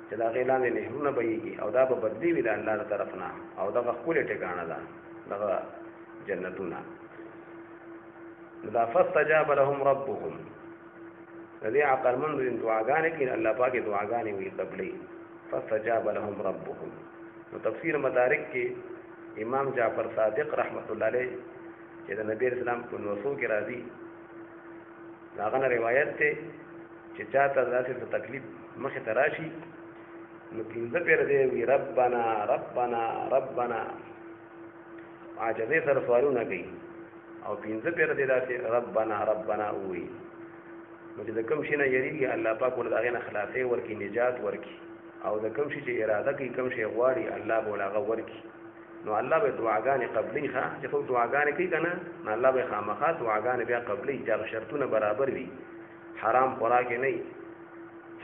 چې دا غیلان نهرونه بهيږي او دا به بدلی وي د الله تر طرف نه او دا خپل ټکانه ده دغه جنتونه دا فاستجاب لهم ربهم الذي عقل من دعاګانې کې الله پاک دعاګانې وی قبلي فاستجاب لهم ربهم نو تفسیر مدارک کې امام جعفر صادق رحمت الله علیه چې د نبی اسلام په نوسو کې راځي داغه روایت ته چې چاته داسې تکلیف مخه تراشي نو پینځه پیر دی وی ربنا ربنا ربنا عاجزه سره سوالونه کوي او پینځه پیر دی داسې ربنا ربنا وی نو چې د کوم شي نه یریږي الله پاک ول داغه نه خلاصې ورکی نجات ورکی او د کوم شي چې اراده کوي کوم شي غواړي الله بولاغه ورکی نو الله به دعاګانې قبلي ښه چې خو دعاګانې کوي کنه نو الله به خامخا دعاګانې بیا قبلي چې شرطونه برابر وي حرام خوراک نه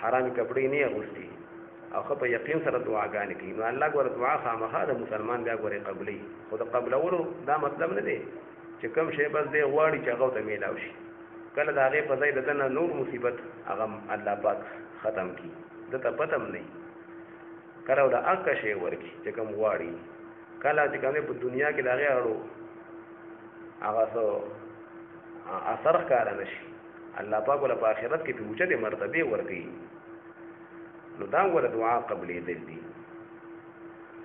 حرام کپڑے نه اغوستي او خو په یقین سره دعاګانې کوي نو الله ګوره دعا خامخا د مسلمان بیا ګوره قبلي خو د قبلولو دا مطلب نه دی چې کوم شی بس دی غواړي چې هغه ته میلاو شي کله دا هغه په ځای دنه نور مصیبت هغه الله پاک ختم کی دته پتم نه کړه دا اکه شی ورکی چې کوم غواړي کله چې کومه په دنیا کې دا غواړو هغه سو اثر کار نشي الله پاک ول په آخرت کې په اوچته مرتبه ورکی نو دا ول دعا قبلې دي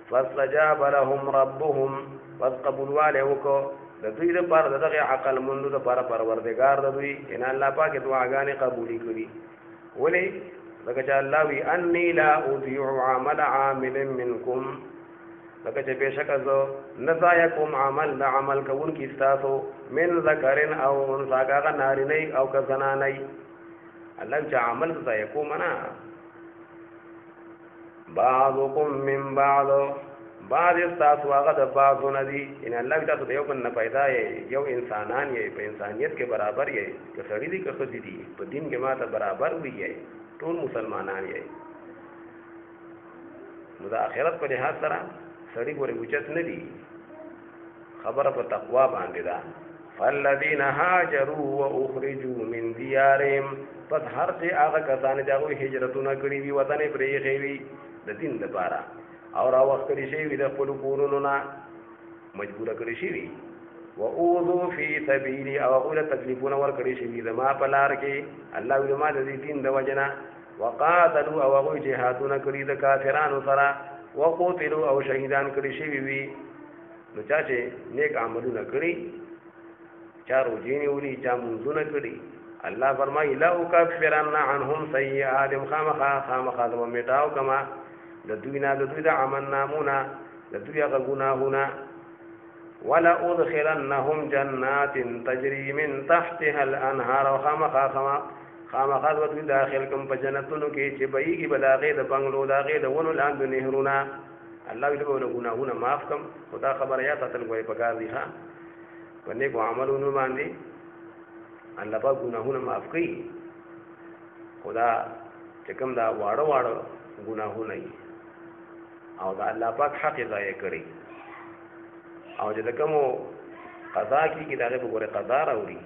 فاستجاب لهم ربهم فقبل والهکو د دوی لپاره دغه عقل مند لپاره پروردگار د دوی ان الله پاک دعاګانې قبولې کړي ولې لکه چې الله وی انی لا اضيع عمل عامل منکم لکه چې بشک زه نزایا کوم عمل د عمل کوونکی تاسو من ذکرن او انثى هغه نارینه او که زنانه الله چې عمل زایا کوم نه بعضکم من بعض بعض تاسو هغه د بعضو نه دي ان الله تاسو د یو بل نه پیدا یو انسانان یې په انسانیت کې برابر یې که سړي دي که ښځې دي په دین کې ماته برابر وي یې ټول مسلمانان یې نو د آخرت په لحاظ سره سړي ګورې اوچت نه دي خبره په تقوا باندې ده فالذین هاجروا واخرجوا من دیارهم پس هر څه هغه کسان چې هغوی هجرتونه کړي وي وطن یې پرېښی وي د دین لپاره او را وخت کړي شي وي د خپل کورونو نه مجبوره کړي شي وي واوذوا فی سبیلی او هغوی له تکلیفونه ورکړي شي وي زما په لار کې الله وي زما د دې دین د وجه نه وقاتلوا او هغوی جهادونه کړي د کافرانو سره وقتلوا او شهیدان کړي شي وي نو چا چې نیک عملونه کړي چا روزې نیولي چا منځونه کړي الله فرمای لا اکفرن عنهم سیئاتهم خامخا دم میټاو کما د دوی نه د دوی د عمل نامونه د دوی هغه ګناهونه ولا ادخلنهم جنات تجري من تحتها الانهار خامخا د دوی داخل کوم په جنتونو کې چې بهيږي بداغه د بنگلو داغه د ونو لاندې نهرونه الله دې له ګناهونه معاف کم خدا خبر یا تل کوئی پکار دی ها باندې کو عملونو باندې الله پاک ګناهونه معاف کوي خدا چې کوم دا واړه ګناهونه او دا الله پاک حق ضایع کړی او چې کوم قضا کی دغه په ګوره قضا راوړي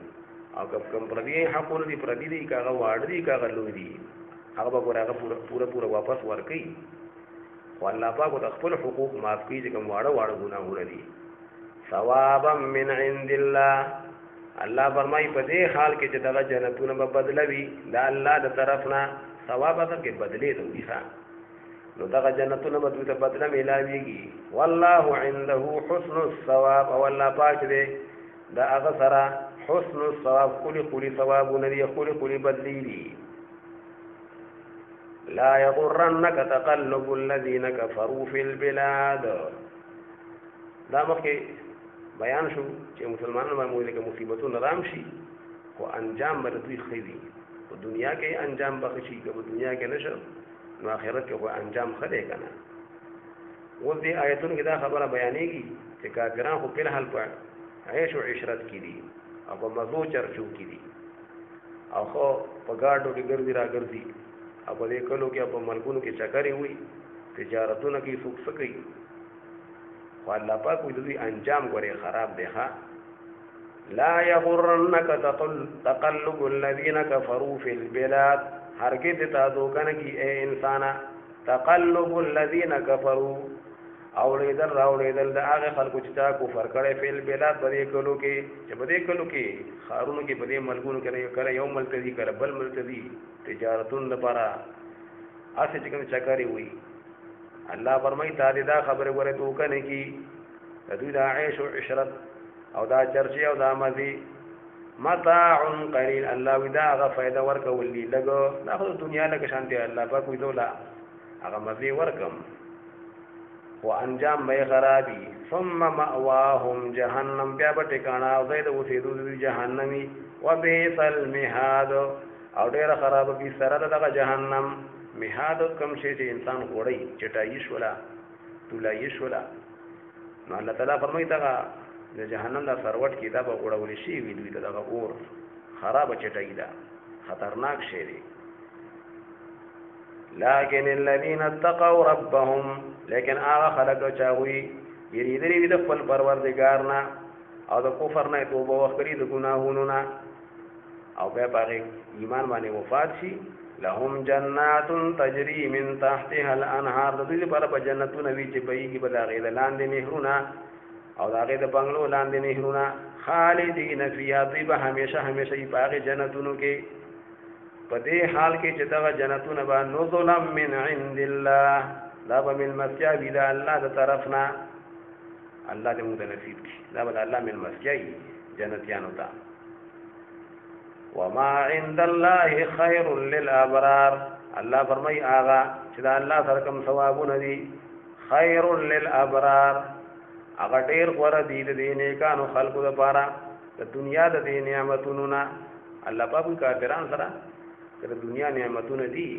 او کوم پردي حقونه دي پردي دي کاغه واړ دي کاغه لوی دي هغه به ګوره پورا واپس ورکړي او الله پاک د خپل حقوق معاف کوي چې کوم واړه ګناهونه دي ثوابا من عند الله الله فرمای په دې حال کې چې دغه جنتونه به بدلوي دا الله د طرفنا ثواب اته کې بدلې دوی ښا نو دغه جنتونه به دوی ته بدله ملاويږي والله عنده حسن الثواب او الله پاک دې دا هغه سره حسن الثواب کلی ثوابونه دي کلی بدلی دي لا يغرنك تقلب الذين كفروا في البلاد دا مخکې بیان شو چې مسلمانانو باندې کې مصیبتونه رامشي او انجام به دوی خېږي په دنیا کې انجام بخشي که په دنیا کې نشو نو آخرت کې خو انجام خدای کنه اوس دې آیتونو کې دا خبره بیانېږي چې کافرانو خو په حال په عيش او عشرت کې دي او په مزو چرچو کې دي او خو په ګاډو کې ګرځي راګرځي او په دې کلو کې په ملکونو کې چکرې وي تجارتونه کې سوق سکي خو الله پاک دې انجام غوري خراب دی ها لا يغرنك تقلب الذين كفروا في البلاد هرگز تا دوکن کی اے انسانا تقلب الذين كفروا اولیدل راولیدل دا هغه خلکو چې تا کفر کړي فل بلاد بده کلو کې چې بده کلو کې خارونو کې بده ملکونو کې کړي یو ملک دي کړه بل ملک دي تجارتون لپاره اسه چې کوم چکرې وي الله فرمایي تا دې دا خبره ورته دوکن کی دوی دا عيش او عشرت او دا چرچی او دا مزي متاع قليل الله ودا غ فائدہ ورکول دي لګو دا خو دنیا لکه شانتي الله پاک وي دولا هغه مزي ورکم او انجام به خرابي ثم مأواهم جهنم بیا به ټکانا او زید اوسېدو دي جهنمي وبئس المهاد او ډېر خراب کی سره دغه جهنم مهاد کم شي چې انسان غوړی چټایش ولا تولایش ولا نو الله تعالی فرمایي دا د جهنم دا سروټ کې دا به غوړول شي وی دوی ته دا اور خراب چټای دا خطرناک شی دی لكن الذين اتقوا ربهم لیکن هغه خلک چې یریدلی د خپل پروردگار نه او د کفر نه توبه وکړي د ګناهونو نه او به باغ ایمان باندې وفات شي لهم جنات تجري من تحتها الانهار د دې لپاره په جنتونو وی چې بهيږي بداغې د لاندې نهرونه او داغه د بنگلو لاندې نهرونه خالدین فیها طیبه همیشه یې باغ جنتونو کې په دې حال کې چې دا جنتونه به نزلا من عند الله دا به من مسیابی دا الله د طرفنا الله دې موږ نصیب کړي دا به الله من مسیابی جنتیانو ته وما عند الله خير للابرار الله فرمای آغا چې دا الله سره کوم ثوابونه دي خير للابرار هغه ډیر غوړه دي د نیکانو خلقو لپاره د دنیا د نعمتونو نه الله پاک کافرانو سره د دنیا نعمتونه دي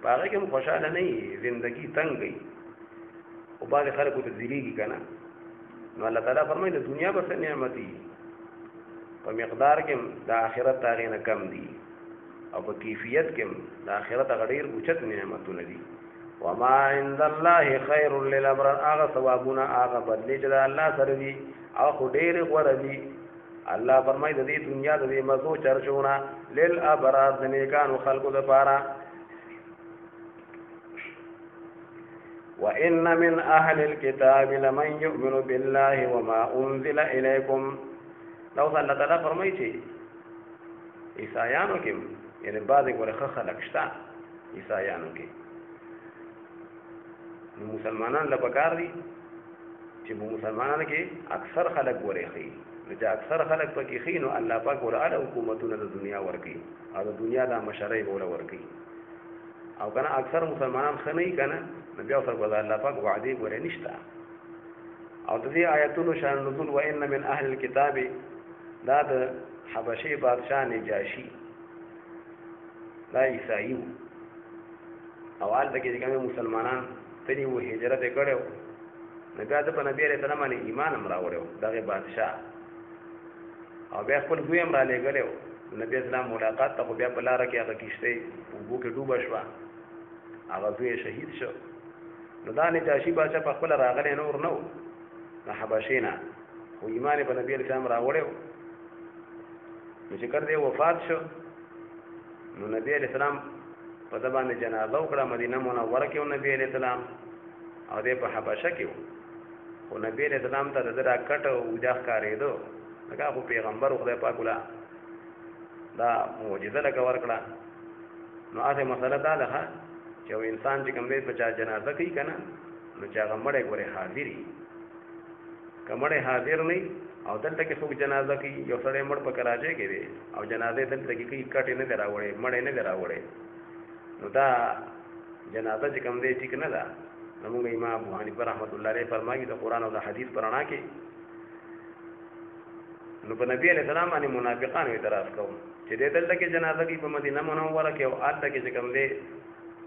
هغه کوم خوشاله نه زندگی تنګي او باندې خلقو ته ذلیږي کنه نو الله تعالی فرمایي د دنیا به نعمتي په مقدار کې د آخرت هغه نه کم دي او په کیفیت کې د آخرت هغه ډیر اوچت نعمتونه دي وما عند الله خير للابرار هغه ثوابونه هغه بدلی چې الله سره دي او ډیر غوړه دي الله فرمایي د دې دنیا د دې مزو چرچونه للابرار د نیکانو خلقو لپاره وان من اهل الكتاب لمن يؤمن بالله وما انزل اليكم لو الله تعالی فرمایي چې عیسایانو کې یعنی بعض ورخه خلق شته عیسایانو کې مسلمانان له پکار دي چې مسلمانانو کې اکثر خلک ورې خي نو چې اکثر خلک پکې خي نو الله پاک ورته حکومتونه د دنیا ورکي او د دنیا د مشرۍ بوله ورکي او کنه اکثر مسلمانان خنۍ کنه نو بیا سره ودا الله پاک وعده ورې نشته او د دې آیاتونو شان نزول وان من اهل الكتاب دا د حبشي بادشاہ نجاشي دا عیسایو او حال تکي چې کوم مسلمانان تني و هجرت کړو نو بیا د نبی عليه السلام باندې ایمان هم راوړو دغه بادشاہ او بیا خپل دوی هم را لګلو نبی اسلام ملاقات ته بیا په لار کې هغه کیشته وګو کې ډوبه شو هغه دوی شهید شو نو دا نجاشي بادشاہ په خپل راغلی نور نو د حبشینا او ایمان په نبی عليه السلام راوړو نو چې کړ دې وفات شو نو نبی عليه السلام په د باندې جنازه وکړه مدینه منوره کې نبی عليه السلام او دې په حبشه کې او نبی عليه السلام ته دغه کټ او وجه ښکارېدو هغه خو پیغمبر خدای پاک ولا دا معجزه لکه ورکړه نو هغه مسله دا ده چې یو انسان چې کوم دې په چا جنازه کوي کنه نو چې هغه مړی ګوره حاضرې کمړی حاضر نه او دلته کې څوک جنازه کوي یو سړی مړ په کراچۍ کې دی او جنازه دلته کې کوي کټ نه دراوړي مړی نه دراوړي نو دا جنازه چې کوم دی ټیک نه ده زموږ امام ابو حنیفه رحمۃ اللہ علیہ فرمایي د قران او د حدیث پرانا کې نو په نبی علیہ السلام باندې منافقان اعتراض کوي چې د دلته کې جنازه کې په مدینه منوره کې او آلته کې چې کوم دی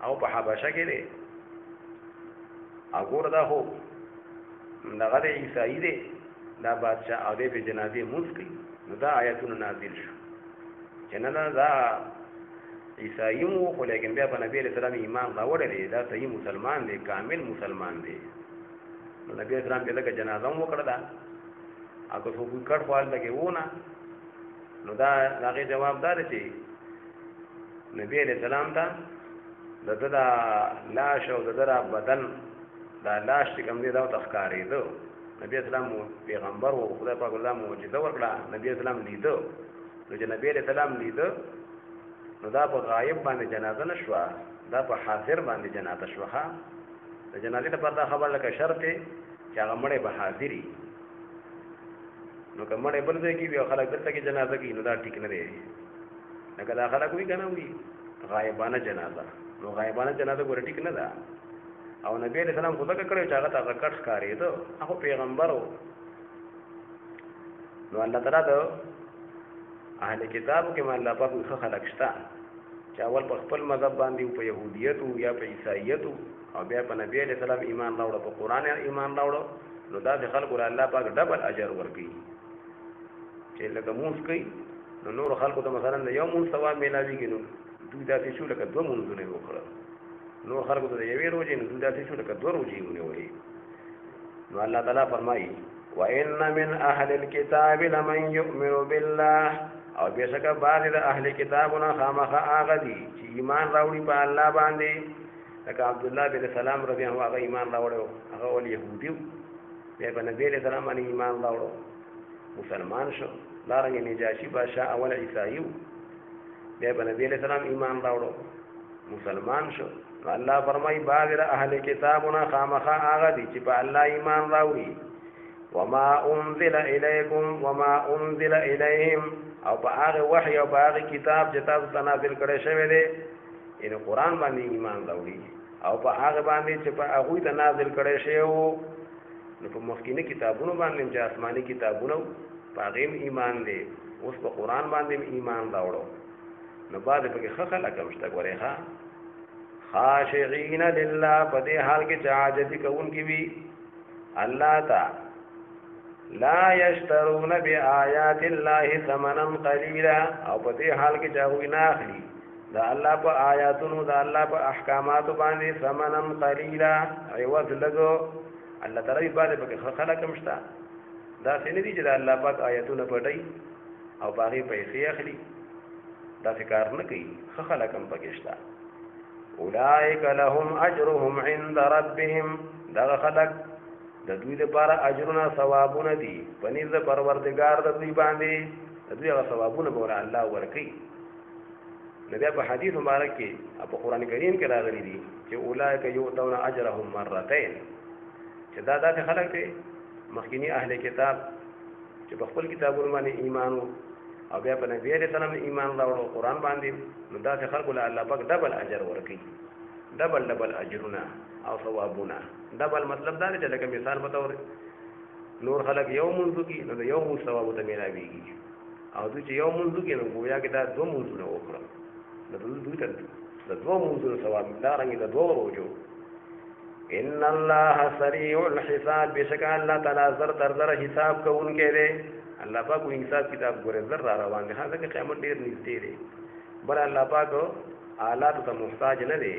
او په حبشه کې دی اګور دا هو دغه د عیسائی دی دا بادشاہ او د جنازې مسکی نو دا آیاتونه نازل شو چې نه دا عیسائی مو خو لیکن بیا په نبی علیہ السلام ایمان راوړل دا صحیح مسلمان دی کامل مسلمان دی نو نبی اسلام په دغه جنازه مو کړه دا هغه څو کټ خپل لګي ونه نو دا هغه جواب دار چې نبی علیہ السلام ته دغه لاش او دغه بدن دا لاش چې کوم دی دا تخکارې دو نبی اسلام پیغمبر او خدای پاک الله معجزه ورکړه نبی اسلام لیدو نو چې نبی علیہ السلام لیدو نو دا په غایب باندې جنازه نشوه دا په حاضر باندې جنازه شوه د جنازې لپاره دا خبر لکه شرط چې هغه مړی به حاضري نو که مړی بل ځای کې وي او خلک دلته کې جنازه کوي نو دا ټیک نه دی لکه دا خلک وایي که نه وایي غایبانه جنازه نو غایبانه جنازه ګوره ټیک نه ده او نبی علیہ السلام خو ځکه کړی چې هغه ته هغه کټ ښکارېده هغه پیغمبر و نو الله تعالی د اهل کتابو کې ما الله پاک ښه خلک شته چې اول په خپل مذهب باندې په يهودیت او یا په عیسایت او بیا په نبی علیہ السلام ایمان راوړ په قران ایمان راوړ نو دا د خلکو الله پاک ډبل اجر ورکړي چې لکه مونږ کوي نو نور خلکو ته مثلا یو مونږ ثواب ملاويږي نو دوی داسې شو لکه دوه مونږونه وکړه نور خلکو ته یوې روزې نو دوی داسې شو لکه دوه روزې ونیولې نو الله تعالی فرمایي وان من اهل الكتاب لمن يؤمن بالله او بشکه بعض د اهل کتابونو خامخه هغه دي چې ایمان راوړي په الله باندې لکه عبد الله بن سلام رضی الله عنه ایمان راوړو هغه ول يهودي بیا په نبی له سلام باندې ایمان راوړو مسلمان شو دارنګ نجاشي بادشاہ اول عیسایو بیا په نبی له سلام ایمان راوړو مسلمان شو الله فرمای بعض د اهل کتابونو خامخه هغه دي چې په الله ایمان راوړي وما انزل اليكم وما انزل اليهم او په هغه وحي او په هغه کتاب چې تاسو ته نازل کړی شوی دی ان قرآن باندې ایمان راوړي او په هغه باندې چې په هغه ته نازل کړی شوی وو نو په مخکینه کتابونو باندې چې آسماني کتابونو په هغه ایمان دی اوس په قرآن باندې ایمان راوړو نو بعد په کې خلک مشته غوړي ها خاشعين لله په دې حال کې چې عاجزي کوونکی وي الله تعالی لا يشترون بآيات الله ثمنا قليلا او په دې حال کې چاوي نه اخلي دا الله په آیاتونو دا الله په احکاماتو باندې ثمنا قليلا عوض لګو الله تعالی باندې په خلک مشتا دا څنګه دي چې دا الله پاک آیاتونه پټي او باغې پیسې اخلي دا فکر نه کوي خلک هم پکېشتا اولئک لهم اجرهم عند ربهم دا خلک د دوی لپاره اجرونه ثوابونه دي پنځ د پروردگار د دوی باندې د دوی هغه ثوابونه به الله ورکړي نبی په حدیث مبارک کې په قران کریم کې راغلي دي چې اولئک یؤتون اجرهم مرتين چې دا خلک دي مخکینی اهل کتاب چې په خپل کتابونو باندې ایمان او بیا په نبی علیہ السلام ایمان راوړو قرآن باندې، نو داسې خلکو له الله پاک ډبل اجر ورکوي، ډبل اجرونه او ثوابونه. ډبل مطلب دا دی چې لکه مثال په تور نور خلک یو مونځ کوي نو د یو مونځ ثواب ته میلاویږي، او دوی چې یو مونځ کوي نو گویا کې دا دوه مونځونه وکړل، نو دوی ته د دوه مونځونو ثواب دارنګې د دوه روزو. ان الله سریع الحساب، بشک الله تعالی زر تر زر حساب کوونکی دی. الله پاک حساب کتاب ګوره زر را روان دی، ځکه قیامت ډیر نږدې دی. بل الله پاک آلات ته محتاج نه دی،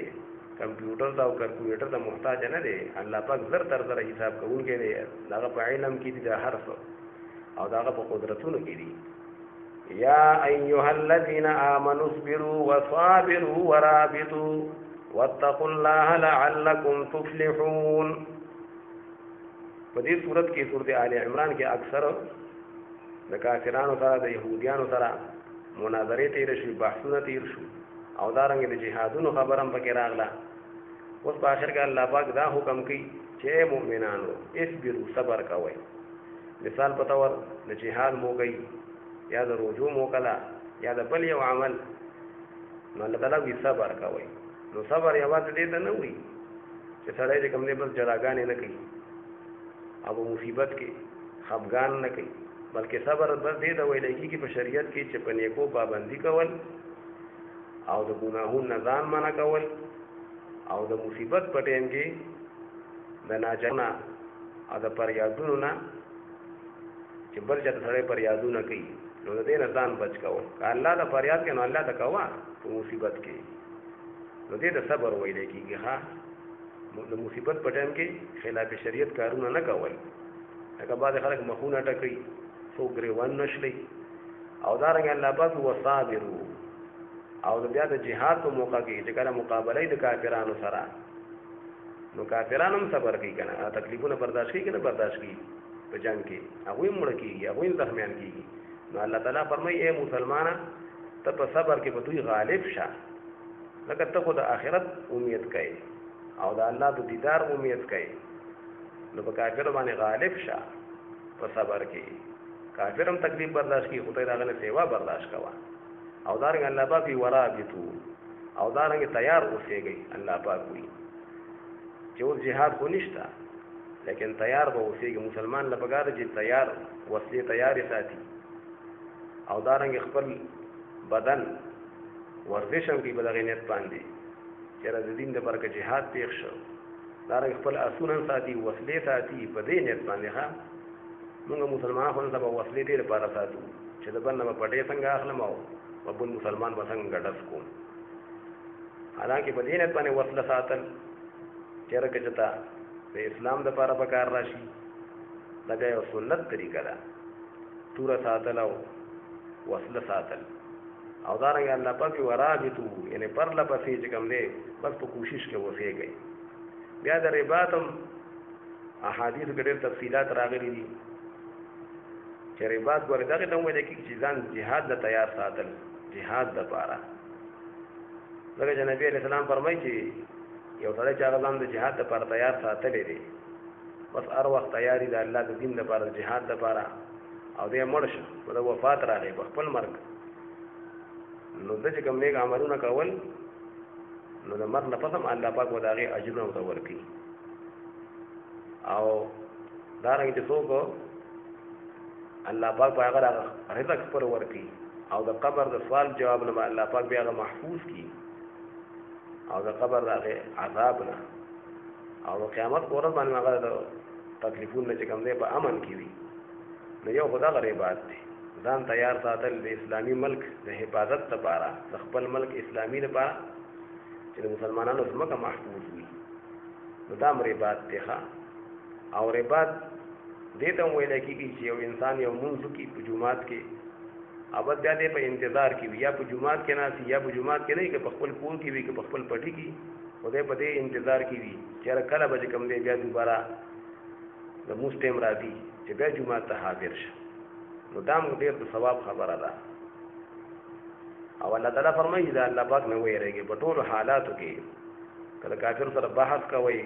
کمپیوټر ته او کلکولیټر ته محتاج نه دی. الله پاک زر تر زر حساب کوونکی دی، دغه په علم کې دی د هر څه او دغه په قدرتونو کې دی. یا ایها الذین آمنوا اصبروا وصابروا ورابطوا واتقوا الله لعلکم تفلحون. په دې صورت کې سورۃ آل عمران کې اکثر د کافرانو سره د يهوديانو سره مناظرې تیر شو، بحثونه تیر شو، او دارنګه د جهادونو خبرم پکې راغله. اوس په اخر کې الله پاک دا حکم کوي چې مؤمنانو اصبروا، صبر کوئ. مثال په تور د جهاد موقعي یا د روزو موکلا یا د بل یو عمل، نو الله تعالی وی صبر کوئ. نو صبر یوازې دې ته نه وي چې سړی چې کوم دی بس جلاګانې نه کوي او مصیبت کې خفګان نه کوي، بلکې صبر بس دې ته ویل کېږي په شریعت کې چې په نیکو پابندي کول او د ګناهونو نه ځان منع کول او د مصیبت په ټیم کې د ناجانه او د پریادونو نه چې بل چاته سړی پریادونه کوي، نو د دې نه ځان بچ کول. که الله د فریاد کې نو الله ته کوه په مصیبت کې، نو دې د صبر ویل کېږي. ها د مصیبت په ټیم کې خلاف شریعت کارونه نه کول، لکه بعضې خلک مخونه ټکوي، څوک ګریوان نشلی، او دارنګه الله پاک وصابرو، او بیا د جهاد په موقع کې چې کله مقابله د کافرانو سره، نو کافرانو هم صبر کوي که نه، تکلیفونه برداشت کوي که نه برداشت کوي په جنگ کې، هغوی هم مړه کېږي، هغوی هم زخمیان کېږي. نو الله تعالی فرمایي ای مسلمانه ته په صبر کې به دوی غالب شه، لکه ته خو د آخرت امید کوي او د الله د دیدار امید کوي، نو په کافر باندې غالب شه په صبر کې. کافر هم تکلیف برداشت کوي، خدای دغه نه سیوا برداشت کوه. او دارنګه الله پاک وی ورابطو، او دارنګه تیار اوسېږئ. الله پاک وی چې اوس جهاد خو نشته لیکن تیار به اوسېږي. مسلمان له پکار چې تیار وسلې تیارې ساتي، او دارنګه خپل بدن ورزش هم کوي په دغې نیت باندې چې د دین دپاره که جهاد پیښ شو، دارنګه خپل اسونه ساتي، وسلې ساتي په دې نیت باندې. ښه مونږ مسلمانان خو نن سبا وسلې دې لپاره ساتو چې د بل نه به پټې څنګه اخلم او بل مسلمان به څنګه ډس کوم. حالانکه په دې نیت باندې وسله ساتل چېرې که چېرته د اسلام دپاره په کار راشي، دا بیا یو سنت طریقه ده، توره ساتل او وسله ساتل. او دارنګه الله پاک ورابطو، یعنی پرله پسې چې کوم دی بس په کوشش کې اوسېږئ. بیا د رباط هم احادیثو کې ډېر تفصیلات راغلي دي چې رباط ګورې دغې ته هم ویل کېږي چې ځان جهاد د تیار ساتل، جهاد دپاره. ځکه چې نبي علیه السلام فرمایي چې یو سړی چې هغه ځان د جهاد دپاره تیار ساتلی دی، بس هر وخت تیاري د الله د دین دپاره، د جهاد دپاره، او دی مړ شو، په د وفات راغی په خپل مرګ، نو د چې کوم نیک عملونه کول، نو د مرګ نه پس هم الله پاک به د هغې اجرونه ورته ورکوي. او دارنګه چې څوک الله پاک په هغه رزق خپل ورکوي، او د قبر د سوال جواب نه به الله پاک بیا هغه محفوظ کړي، او د قبر د هغې عذاب نه، او د قیامت په ورځ باندې هغه د تکلیفونو نه چې کوم دی په امن کې وي. نو یو خو دغه رباط دی، ځان تیار ساتل د اسلامي ملک د حفاظت لپاره، د خپل ملک اسلامي لپاره چې د مسلمانانو ځمکه محفوظ وي، نو دا هم رباط دی. ښه او رباط دې ته هم ویلی کېږي چې یو انسان یو مونځ وکړي په جومات کې، ابد بیا دی په انتظار کې وي، یا په جومات کې ناست یا په جومات کې نه وي، که په خپل کور کې وي که په خپل پټي کې، خو دی په دې انتظار کې وي چې یاره کله به چې کوم دی بیا دوباره د مونځ ټیم راځي چې بیا جومات ته حاضر شه. نو دا هم ډېر د ثواب خبره ده. او الله تعالی فرمایي دا الله پاک نه ویریږي په ټولو حالاتو کې، کله کافر سره بحث کوئ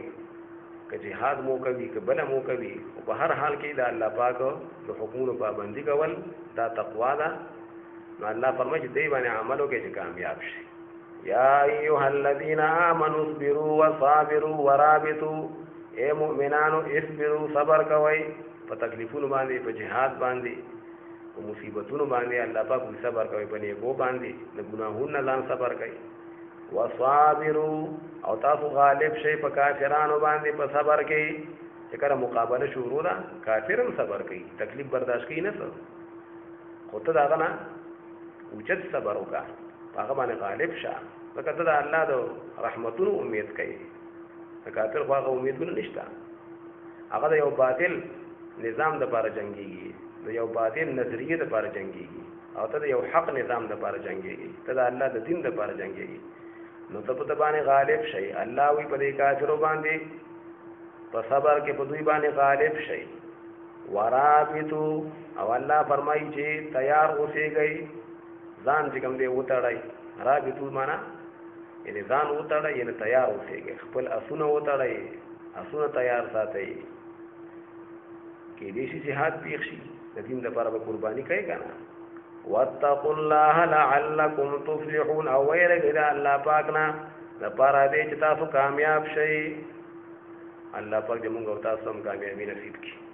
که جهاد مو کوي که بل مو کوي او په هر حال کې دا الله پاک د حکمونو پابندي کول دا تقوا ده نو الله فرمایي چې دی باندې عمل وکړي چې کامیاب شي یا ایها الذين آمنوا اصبروا وصابروا ورابطوا اے مؤمنانو اصبروا صبر کوئ په تکلیفونو باندې په جهاد باندې او مصیبتونو باندې الله پاک صبر کوي په نیکو باندې د ګناهونو ځان صبر کوي وصابروا او تاسو غالب شئ په کافرانو باندې په صبر کې چې کله مقابله شروع ده کافرم صبر کوي تکلیف برداشت کوي نه څه خو ته دا غنا اوچت صبر وکړه هغه باندې غالب شه لکه ته د الله د رحمتونو امید کوي د کافر خو هغه امیدونه نشته هغه د یو باطل نظام د لپاره جنګيږي د یو باطل نظریه د لپاره جنګيږي او ته د یو حق نظام د لپاره جنګيږي ته د الله د دین د لپاره جنګيږي نو ته په باندې غالب شي الله وی په دې کافرو باندې په صبر کې په دوی باندې غالب شي ورابطو او الله فرمایي چې تیار اوسېږئ ځان چې کوم دی وتړئ رابطو معنا یعنی ځان وتړئ یعنی تیار اوسېږئ خپل اسونه وتړئ اسونه تیار ساتئ کې دې شي جهاد پیښ شي د دین لپاره به قرباني کوي کنه واتقوا الله لعلكم تفلحون او ويرګه الله پاکنا لپاره دې چې تاسو کامیاب شئ الله پاک دې موږ او تاسو هم کامیابی نصیب کړي